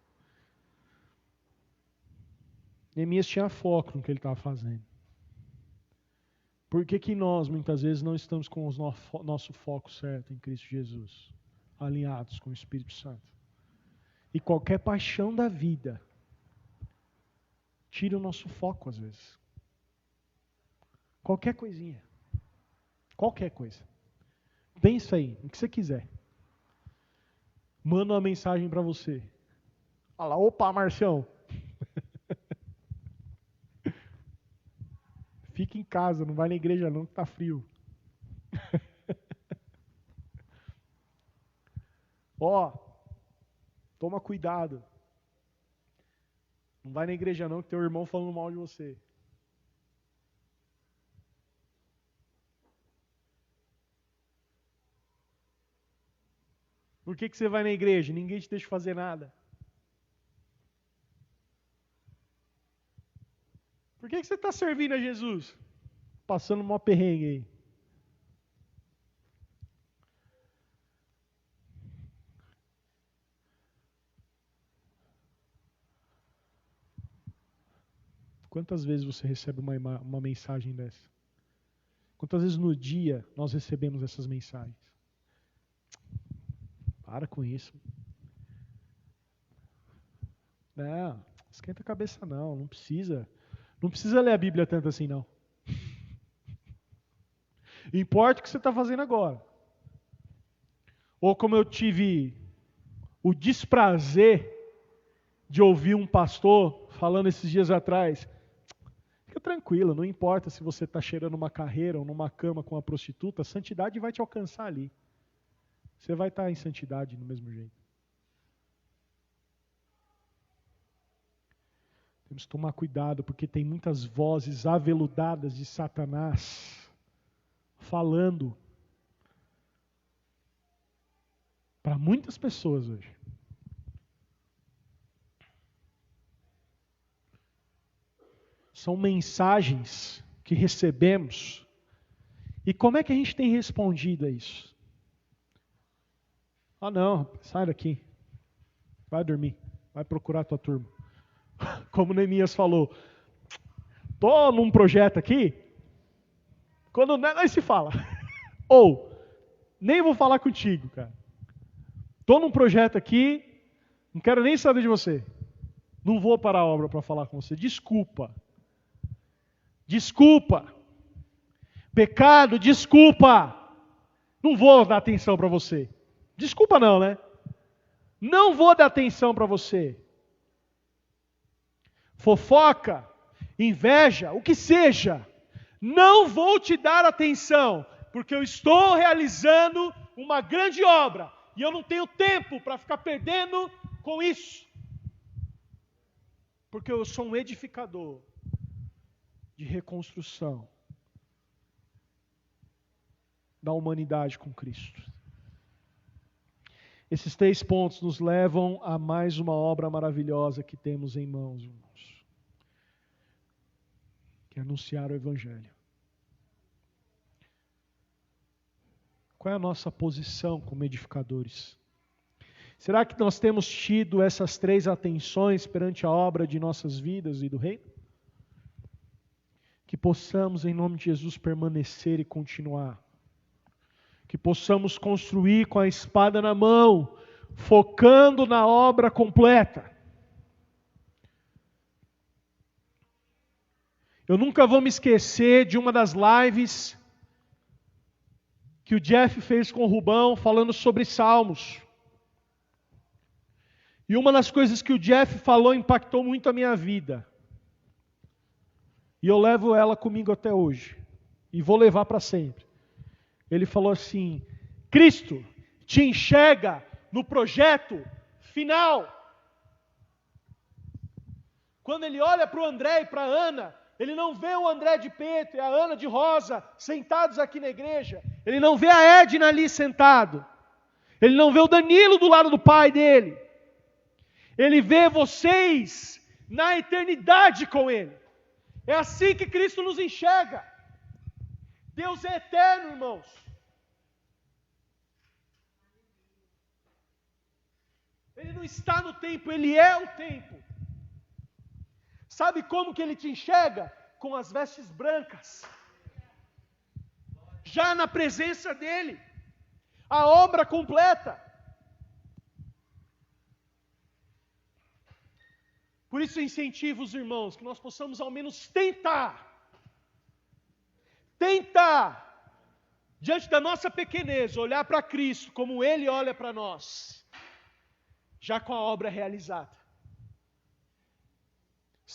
Neemias tinha foco no que ele estava fazendo. Por que que nós, muitas vezes, não estamos com o nosso foco certo em Cristo Jesus? Alinhados com o Espírito Santo. E qualquer paixão da vida tira o nosso foco às vezes. Qualquer coisinha. Qualquer coisa. Pensa aí, o que você quiser. Manda uma mensagem para você. Fala, opa, Marcião. Fica em casa, não vai na igreja não, que tá frio. Ó, toma cuidado. Não vai na igreja não, que teu irmão falando mal de você. Por que você vai na igreja? Ninguém te deixa fazer nada. Por que você está servindo a Jesus? Passando uma perrengue aí. Quantas vezes você recebe uma mensagem dessa? Quantas vezes no dia nós recebemos essas mensagens? Para com isso. Não, esquenta a cabeça não, não precisa. Não precisa ler a Bíblia tanto assim não. Importa o que você está fazendo agora. Ou como eu tive o desprazer de ouvir um pastor falando esses dias atrás, fica tranquilo, não importa se você está cheirando uma carreira ou numa cama com uma prostituta, a santidade vai te alcançar ali. Você vai estar em santidade do mesmo jeito. Temos que tomar cuidado, porque tem muitas vozes aveludadas de Satanás falando para muitas pessoas hoje. São mensagens que recebemos. E como é que a gente tem respondido a isso? Ah não, sai daqui. Vai dormir. Vai procurar a tua turma. Como Neemias falou. Tô num projeto aqui. Quando nós se fala. Ou, nem vou falar contigo, cara. Tô num projeto aqui. Não quero nem saber de você. Não vou parar a obra para falar com você. Desculpa. Desculpa. Pecado, desculpa. Não vou dar atenção para você. Desculpa não, né? Não vou dar atenção para você. Fofoca, inveja, o que seja. Não vou te dar atenção, porque eu estou realizando uma grande obra. E eu não tenho tempo para ficar perdendo com isso. Porque eu sou um edificador de reconstrução da humanidade com Cristo. Esses 3 pontos nos levam a mais uma obra maravilhosa que temos em mãos, irmãos. Que é anunciar o Evangelho. Qual é a nossa posição como edificadores? Será que nós temos tido essas 3 atenções perante a obra de nossas vidas e do Reino? Que possamos, em nome de Jesus, permanecer e continuar. Que possamos construir com a espada na mão, focando na obra completa. Eu nunca vou me esquecer de uma das lives que o Jeff fez com o Rubão, falando sobre Salmos. E uma das coisas que o Jeff falou impactou muito a minha vida. E eu levo ela comigo até hoje. E vou levar para sempre. Ele falou assim: Cristo te enxerga no projeto final. Quando ele olha para o André e para a Ana, ele não vê o André de preto e a Ana de rosa sentados aqui na igreja. Ele não vê a Edna ali sentado. Ele não vê o Danilo do lado do pai dele. Ele vê vocês na eternidade com ele. É assim que Cristo nos enxerga. Deus é eterno, irmãos. Ele não está no tempo, Ele é o tempo. Sabe como que Ele te enxerga? Com as vestes brancas. Já na presença dEle. A obra completa. Por isso eu incentivo os irmãos que nós possamos ao menos tentar diante da nossa pequenez, olhar para Cristo como Ele olha para nós, já com a obra realizada.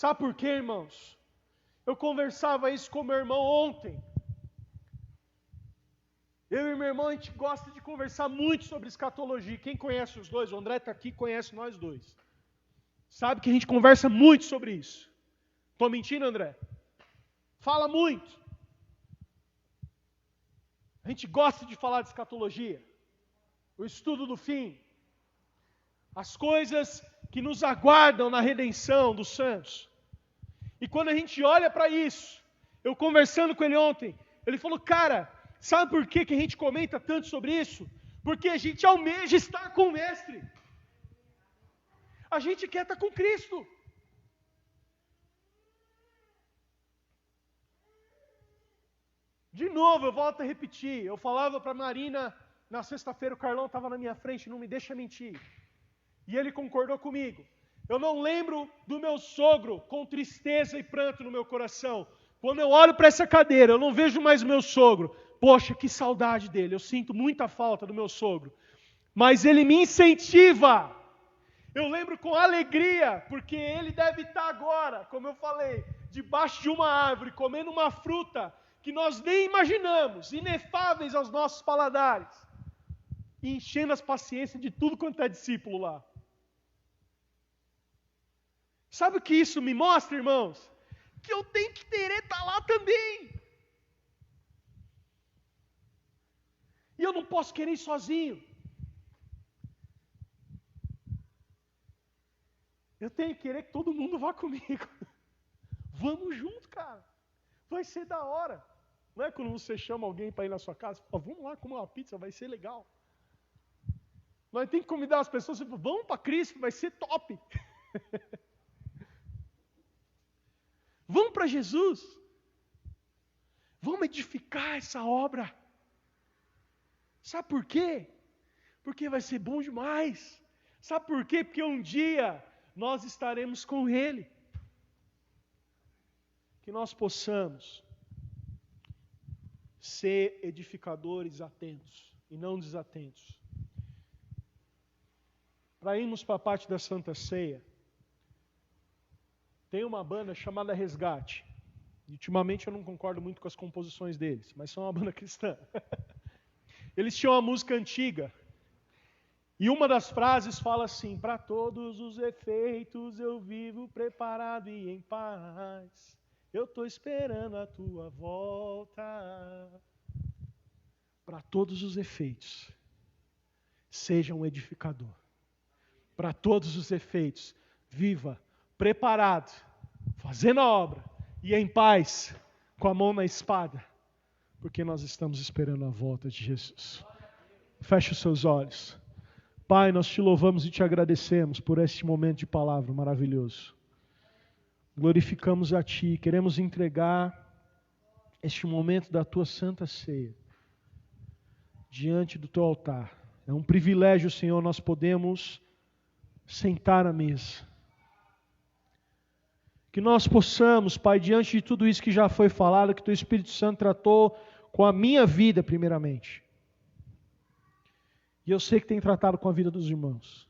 Sabe por quê, irmãos? Eu conversava isso com meu irmão ontem. Eu e meu irmão, a gente gosta de conversar muito sobre escatologia. Quem conhece os dois, o André está aqui, conhece nós dois. Sabe que a gente conversa muito sobre isso. Estou mentindo, André? Fala muito. A gente gosta de falar de escatologia. O estudo do fim. As coisas que nos aguardam na redenção dos santos. E quando a gente olha para isso, eu conversando com ele ontem, ele falou, cara, sabe por que a gente comenta tanto sobre isso? Porque a gente almeja estar com o Mestre. A gente quer estar com Cristo. De novo, eu volto a repetir. Eu falava para a Marina, na sexta-feira o Carlão estava na minha frente, não me deixa mentir. E ele concordou comigo. Eu não lembro do meu sogro com tristeza e pranto no meu coração. Quando eu olho para essa cadeira, eu não vejo mais o meu sogro. Poxa, que saudade dele. Eu sinto muita falta do meu sogro. Mas ele me incentiva. Eu lembro com alegria, porque ele deve estar agora, como eu falei, debaixo de uma árvore, comendo uma fruta que nós nem imaginamos, inefáveis aos nossos paladares, e enchendo as paciências de tudo quanto é discípulo lá. Sabe o que isso me mostra, irmãos? Que eu tenho que querer estar lá também. E eu não posso querer ir sozinho. Eu tenho que querer que todo mundo vá comigo. Vamos junto, cara. Vai ser da hora. Não é quando você chama alguém para ir na sua casa, fala, vamos lá comer uma pizza, vai ser legal. Nós temos que convidar as pessoas, vamos para Cristo, vai ser top. Vamos para Jesus. Vamos edificar essa obra. Sabe por quê? Porque vai ser bom demais. Sabe por quê? Porque um dia nós estaremos com Ele. Que nós possamos ser edificadores atentos e não desatentos. Para irmos para a parte da Santa Ceia, tem uma banda chamada Resgate. Ultimamente eu não concordo muito com as composições deles, mas são uma banda cristã. Eles tinham uma música antiga. E uma das frases fala assim, para todos os efeitos eu vivo preparado e em paz. Eu estou esperando a tua volta. Para todos os efeitos, seja um edificador. Para todos os efeitos, viva preparado, fazendo a obra e em paz, com a mão na espada, porque nós estamos esperando a volta de Jesus. Feche os seus olhos. Pai, nós te louvamos e te agradecemos por este momento de palavra maravilhoso. Glorificamos a Ti, queremos entregar este momento da Tua Santa Ceia diante do Teu altar. É um privilégio, Senhor, nós podemos sentar à mesa. Que nós possamos, Pai, diante de tudo isso que já foi falado, que Teu Espírito Santo tratou com a minha vida primeiramente. E eu sei que tem tratado com a vida dos irmãos.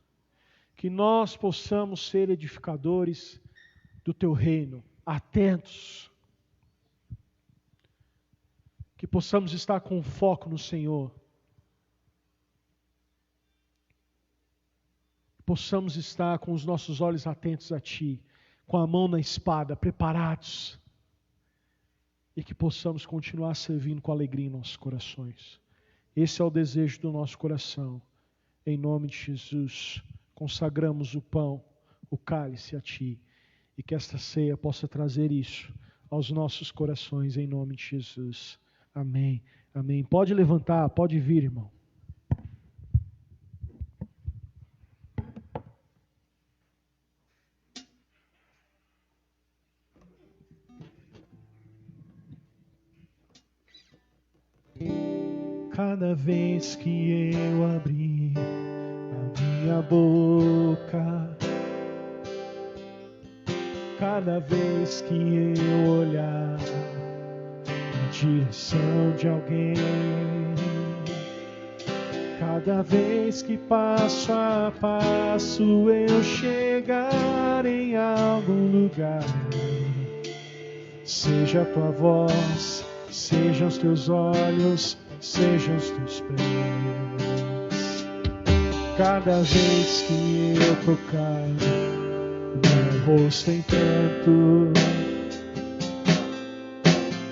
Que nós possamos ser edificadores do Teu reino, atentos. Que possamos estar com foco no Senhor. Possamos estar com os nossos olhos atentos a Ti, com a mão na espada, preparados. E que possamos continuar servindo com alegria em nossos corações. Esse é o desejo do nosso coração. Em nome de Jesus, consagramos o pão, o cálice a Ti. E que esta ceia possa trazer isso aos nossos corações, em nome de Jesus. Amém. Amém. Pode levantar, pode vir, irmão. Cada vez que eu abri a minha boca, cada vez que eu olhar para direção de alguém. Cada vez que passo a passo eu chegar em algum lugar, seja a tua voz, sejam os teus olhos, sejam os teus pés. Cada vez que eu tocar meu rosto em pranto,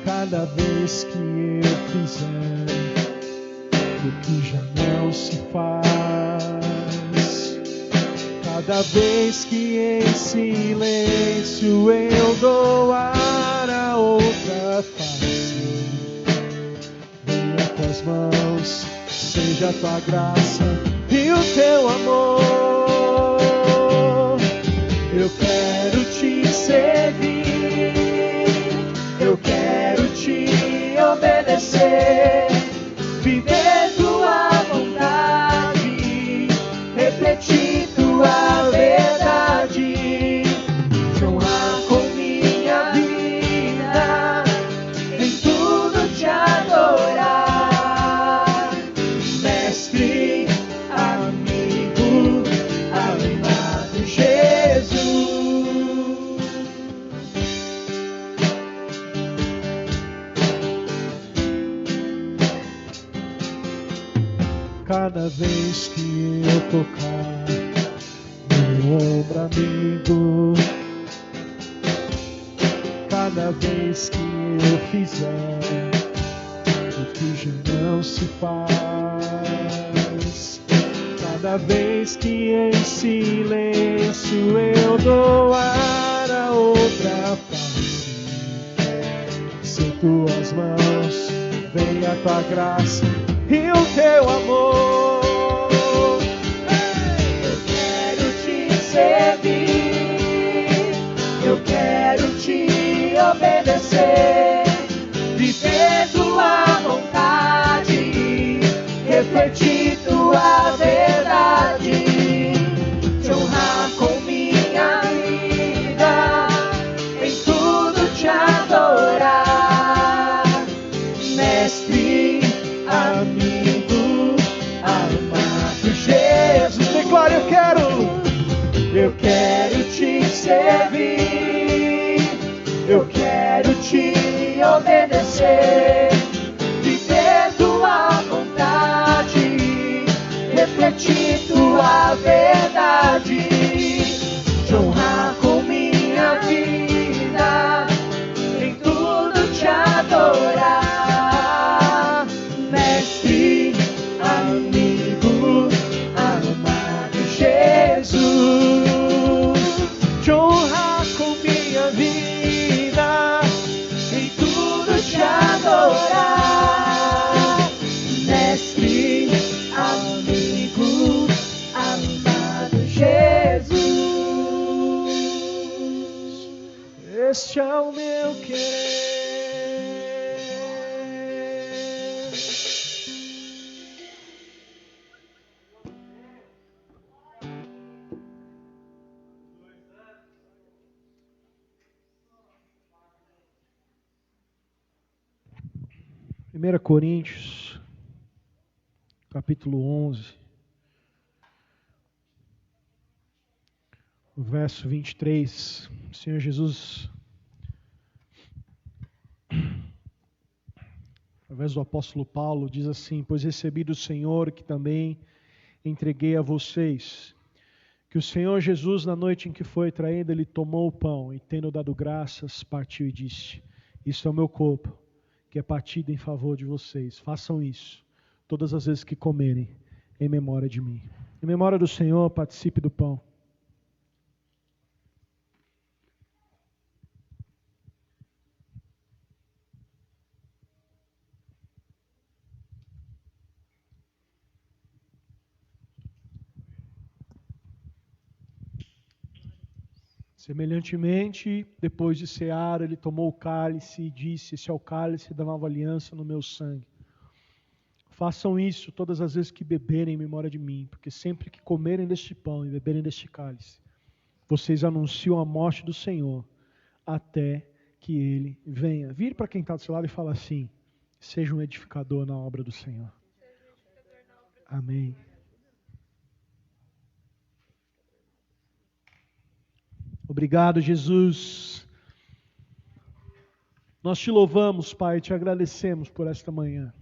cada vez que eu fizer o que já não se faz, cada vez que em silêncio eu dou ar a outra face, venha tuas mãos, seja a tua graça e o teu amor. Eu quero te servir, eu quero te obedecer, viver tua vontade, refletir tua verdade, te honrar com minha vida, em tudo te adorar, mestre, amigo, amado Jesus. Cada vez que eu tocar meu ombro amigo, cada vez que eu fizer o que já não se faz, cada vez que em silêncio eu dou ar a outra face, sem tuas mãos vem a tua graça e o teu amor. Eu quero te servir, eu quero te obedecer, viver tua vontade, refletir tua verdade, te honrar com minha vida, em tudo te adorar, mestre, amigo, amado Jesus. Declara: eu quero te servir, eu quero te obedecer, viver tua vontade, refletir tua verdade, te honrar com minha vida, em tudo te adorar, mestre, amigo, amado Jesus, te honrar com minha vida, em tudo te adorar, mestre, amigo, amado Jesus. Este é o meu querer. Primeira Coríntios, capítulo 11, o verso 23, o Senhor Jesus, através do apóstolo Paulo, diz assim: pois recebi do Senhor que também entreguei a vocês, que o Senhor Jesus, na noite em que foi traído, ele tomou o pão e, tendo dado graças, partiu e disse: isso é o meu corpo, que é partido em favor de vocês. Façam isso todas as vezes que comerem, em memória de mim. Em memória do Senhor, participe do pão. Semelhantemente, depois de cear, ele tomou o cálice e disse: esse é o cálice da nova aliança no meu sangue. Façam isso todas as vezes que beberem em memória de mim, porque sempre que comerem deste pão e beberem deste cálice, vocês anunciam a morte do Senhor até que ele venha. Vire para quem está do seu lado e fala assim: Seja um edificador na obra do Senhor. Amém. Obrigado, Jesus. Nós te louvamos, Pai, e te agradecemos por esta manhã.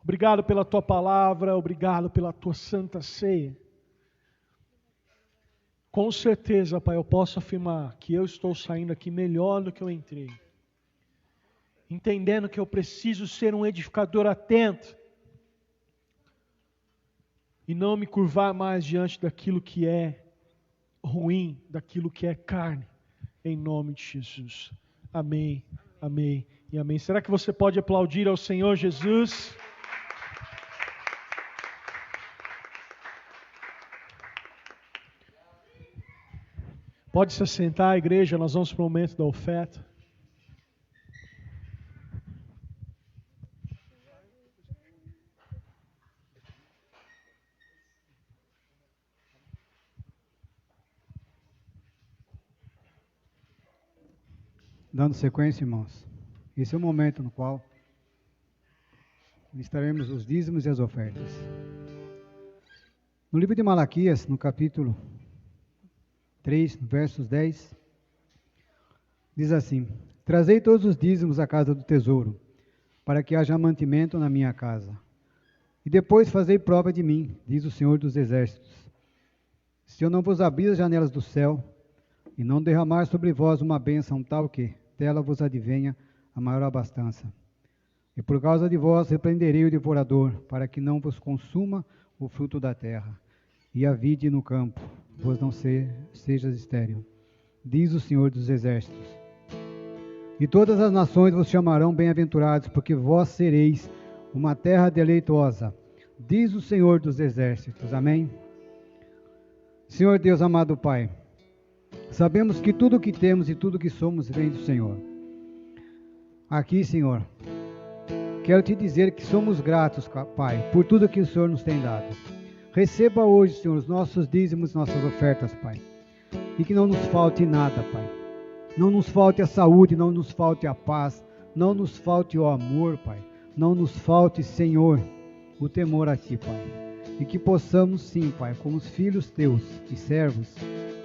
Obrigado pela tua palavra, obrigado pela tua santa ceia. Com certeza, Pai, eu posso afirmar que eu estou saindo aqui melhor do que eu entrei. Entendendo que eu preciso ser um edificador atento e não me curvar mais diante daquilo que é ruim, daquilo que é carne, em nome de Jesus. Amém, amém e amém. Será que você pode aplaudir ao Senhor Jesus? Pode se assentar, igreja, nós vamos para o momento da oferta. Dando sequência, irmãos, esse é o momento no qual ministraremos os dízimos e as ofertas. No livro de Malaquias, no capítulo 3, versos 10, diz assim: Trazei todos os dízimos à casa do tesouro, para que haja mantimento na minha casa. E depois fazei prova de mim, diz o Senhor dos Exércitos. Se eu não vos abrir as janelas do céu, e não derramar sobre vós uma bênção tal que dela vos advenha a maior abastança. E por causa de vós repreenderei o devorador, para que não vos consuma o fruto da terra, e a vide no campo, vos não sejas estéril, diz o Senhor dos Exércitos. E todas as nações vos chamarão bem-aventurados, porque vós sereis uma terra deleitosa, diz o Senhor dos Exércitos. Amém? Senhor Deus amado Pai, sabemos que tudo o que temos e tudo o que somos vem do Senhor. Aqui, Senhor, quero te dizer que somos gratos, Pai, por tudo que o Senhor nos tem dado. Receba hoje, Senhor, os nossos dízimos, nossas ofertas, Pai. E que não nos falte nada, Pai. Não nos falte a saúde, não nos falte a paz, não nos falte o amor, Pai. Não nos falte, Senhor, o temor a Ti, Pai. E que possamos, sim, Pai, como os filhos Teus e servos,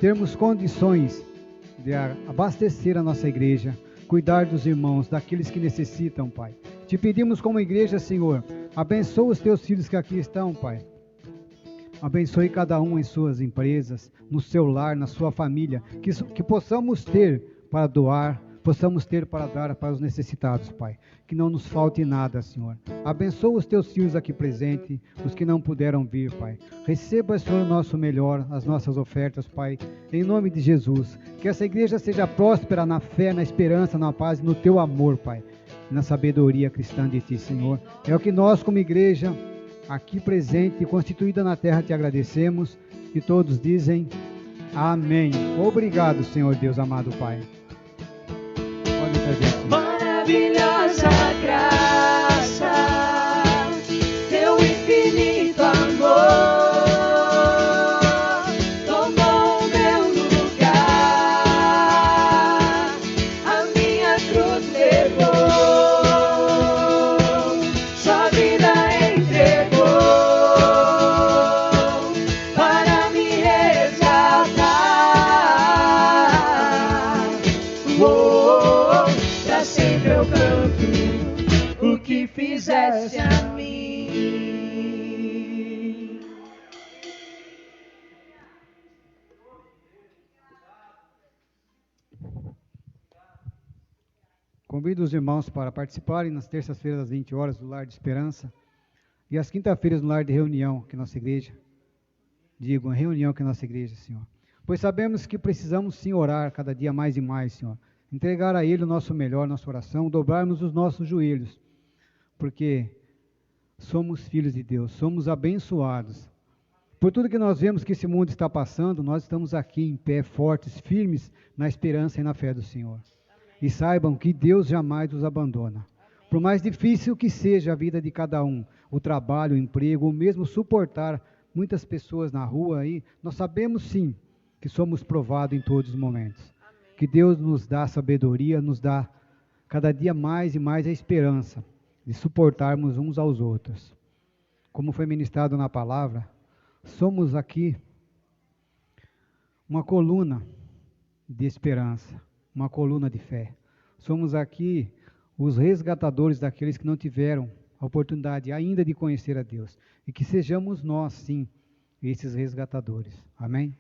termos condições de abastecer a nossa igreja, cuidar dos irmãos, daqueles que necessitam, Pai. Te pedimos como igreja, Senhor, abençoa os Teus filhos que aqui estão, Pai. Abençoe cada um em suas empresas, no seu lar, na sua família, que possamos ter para doar, possamos ter para dar para os necessitados, Pai. Que não nos falte nada, Senhor. Abençoa os Teus filhos aqui presentes, os que não puderam vir, Pai. Receba, Senhor, o nosso melhor, as nossas ofertas, Pai, em nome de Jesus. Que essa igreja seja próspera na fé, na esperança, na paz e no Teu amor, Pai. Na sabedoria cristã de Ti, Senhor. É o que nós, como igreja, aqui presente e constituída na terra, Te agradecemos. E todos dizem amém. Obrigado, Senhor Deus amado Pai. Pode trazer, Senhor. Maravilhosa graça, Teu infinito amor, tomou o meu lugar, a minha cruz levou, sua vida entregou, para me resgatar. Pra sempre eu canto o que fizeste a mim. Convido os irmãos para participarem nas terças-feiras às 20 horas do Lar de Esperança e às quinta-feiras no Lar de Reunião, que é nossa igreja. Digo, a reunião que é nossa igreja, Senhor. Pois sabemos que precisamos sim orar cada dia mais e mais, Senhor. Entregar a Ele o nosso melhor, nossa oração, dobrarmos os nossos joelhos, porque somos filhos de Deus, somos abençoados. Por tudo que nós vemos que esse mundo está passando, nós estamos aqui em pé, fortes, firmes na esperança e na fé do Senhor. E saibam que Deus jamais os abandona. Por mais difícil que seja a vida de cada um, o trabalho, o emprego, ou mesmo suportar muitas pessoas na rua aí, nós sabemos sim que somos provados em todos os momentos. Que Deus nos dá sabedoria, nos dá cada dia mais e mais a esperança de suportarmos uns aos outros. Como foi ministrado na palavra, somos aqui uma coluna de esperança, uma coluna de fé. Somos aqui os resgatadores daqueles que não tiveram a oportunidade ainda de conhecer a Deus. E que sejamos nós, sim, esses resgatadores. Amém?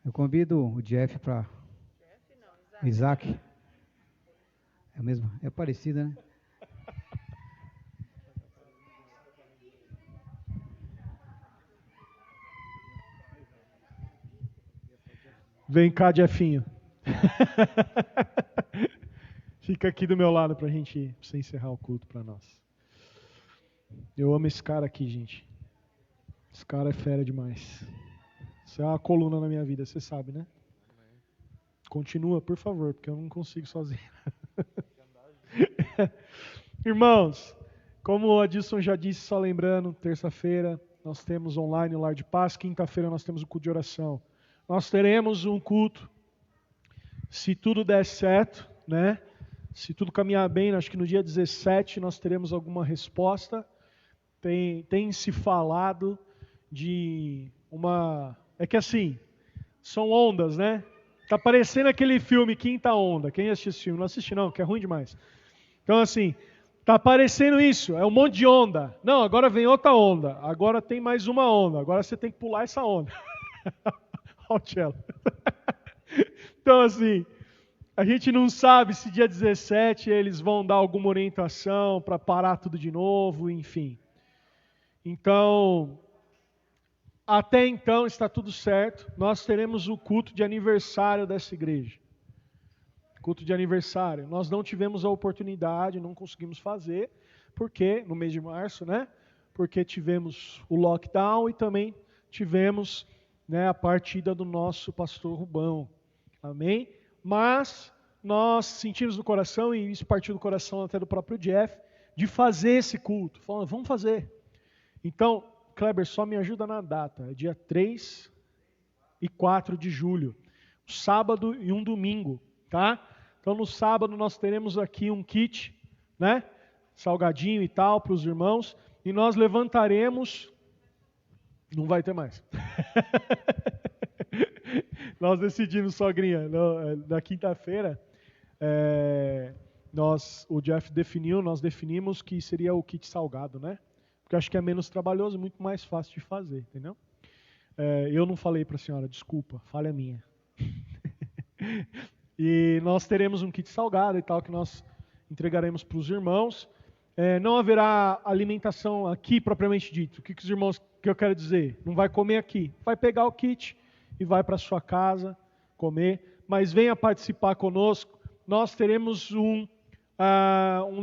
Eu convido o Jeff para... Isaac. É mesmo? É parecida, né? Vem cá, Jeffinho. Fica aqui do meu lado pra gente encerrar o culto para nós. Eu amo esse cara aqui, gente. Esse cara é fera demais. Isso é uma coluna na minha vida, você sabe, né? Continua, por favor, porque eu não consigo sozinho. Irmãos, como o Adilson já disse, só lembrando, terça-feira nós temos online o Lar de Paz, quinta-feira nós temos o culto de oração. Nós teremos um culto, se tudo der certo, né? Se tudo caminhar bem, acho que no dia 17 nós teremos alguma resposta. Tem se falado de uma... É que assim, são ondas, né? Tá parecendo aquele filme Quinta Onda. Quem assistiu esse filme? Não assisti não, que é ruim demais. Então assim, tá parecendo isso, é um monte de onda. Não, agora vem outra onda. Agora tem mais uma onda. Agora você tem que pular essa onda. Olha o cello. Então assim, a gente não sabe se dia 17 eles vão dar alguma orientação para parar tudo de novo, enfim. Então, até então está tudo certo. Nós teremos o culto de aniversário dessa igreja. Culto de aniversário. Nós não tivemos a oportunidade, não conseguimos fazer, porque no mês de março, né? Porque tivemos o lockdown e também tivemos, né, a partida do nosso pastor Rubão. Amém? Mas nós sentimos no coração, e isso partiu do coração até do próprio Jeff, de fazer esse culto. Falando, vamos fazer. Então, Kleber, só me ajuda na data. É dia 3 e 4 de julho. Um sábado e um domingo, tá? Então, no sábado nós teremos aqui um kit, né? Salgadinho e tal, para os irmãos. E nós levantaremos... Não vai ter mais. Nós decidimos, sogrinha, na quinta-feira, o Jeff definiu, nós definimos que seria o kit salgado, né? Porque eu acho que é menos trabalhoso, muito mais fácil de fazer, entendeu? Eu não falei para a senhora, desculpa, falha minha. E nós teremos um kit salgado e tal, que nós entregaremos para os irmãos. Não haverá alimentação aqui propriamente dito. O que os irmãos, que eu quero dizer? Não vai comer aqui. Vai pegar o kit e vai para sua casa comer. Mas venha participar conosco. Nós teremos um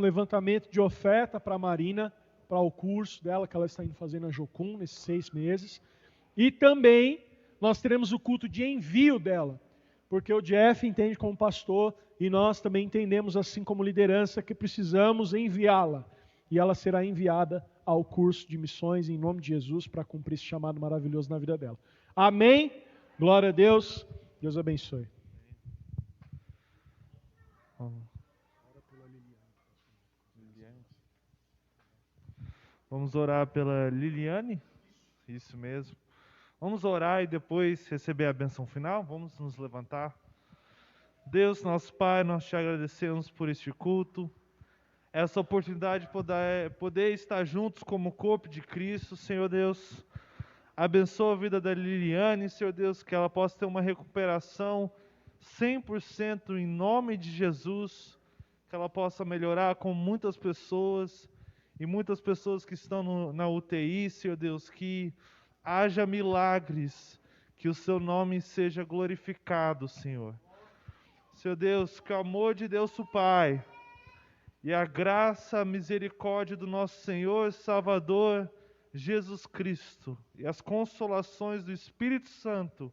levantamento de oferta para a Marina, para o curso dela que ela está indo fazer na Jocum nesses 6 meses. E também nós teremos o culto de envio dela. Porque o Jeff entende como pastor e nós também entendemos, assim como liderança, que precisamos enviá-la. E ela será enviada ao curso de missões em nome de Jesus para cumprir esse chamado maravilhoso na vida dela. Amém? Glória a Deus. Deus abençoe. Vamos orar pela Liliane? Isso mesmo. Vamos orar e depois receber a bênção final? Vamos nos levantar. Deus, nosso Pai, nós te agradecemos por este culto, essa oportunidade de poder estar juntos como corpo de Cristo. Senhor Deus, abençoa a vida da Liliane, Senhor Deus, que ela possa ter uma recuperação 100% em nome de Jesus, que ela possa melhorar com muitas pessoas, e muitas pessoas que estão na UTI, Senhor Deus, que haja milagres, que o seu nome seja glorificado, Senhor. Senhor Deus, que o amor de Deus o Pai e a graça, a misericórdia do nosso Senhor e Salvador Jesus Cristo e as consolações do Espírito Santo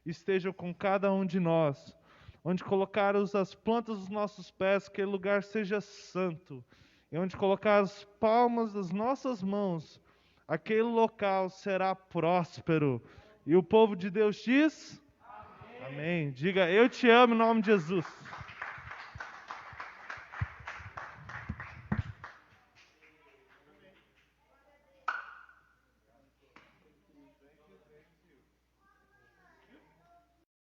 estejam com cada um de nós. Onde colocarmos as plantas dos nossos pés, que aquele lugar seja santo. E onde colocar as palmas das nossas mãos, aquele local será próspero. E o povo de Deus diz... Amém. Diga, eu te amo em nome de Jesus.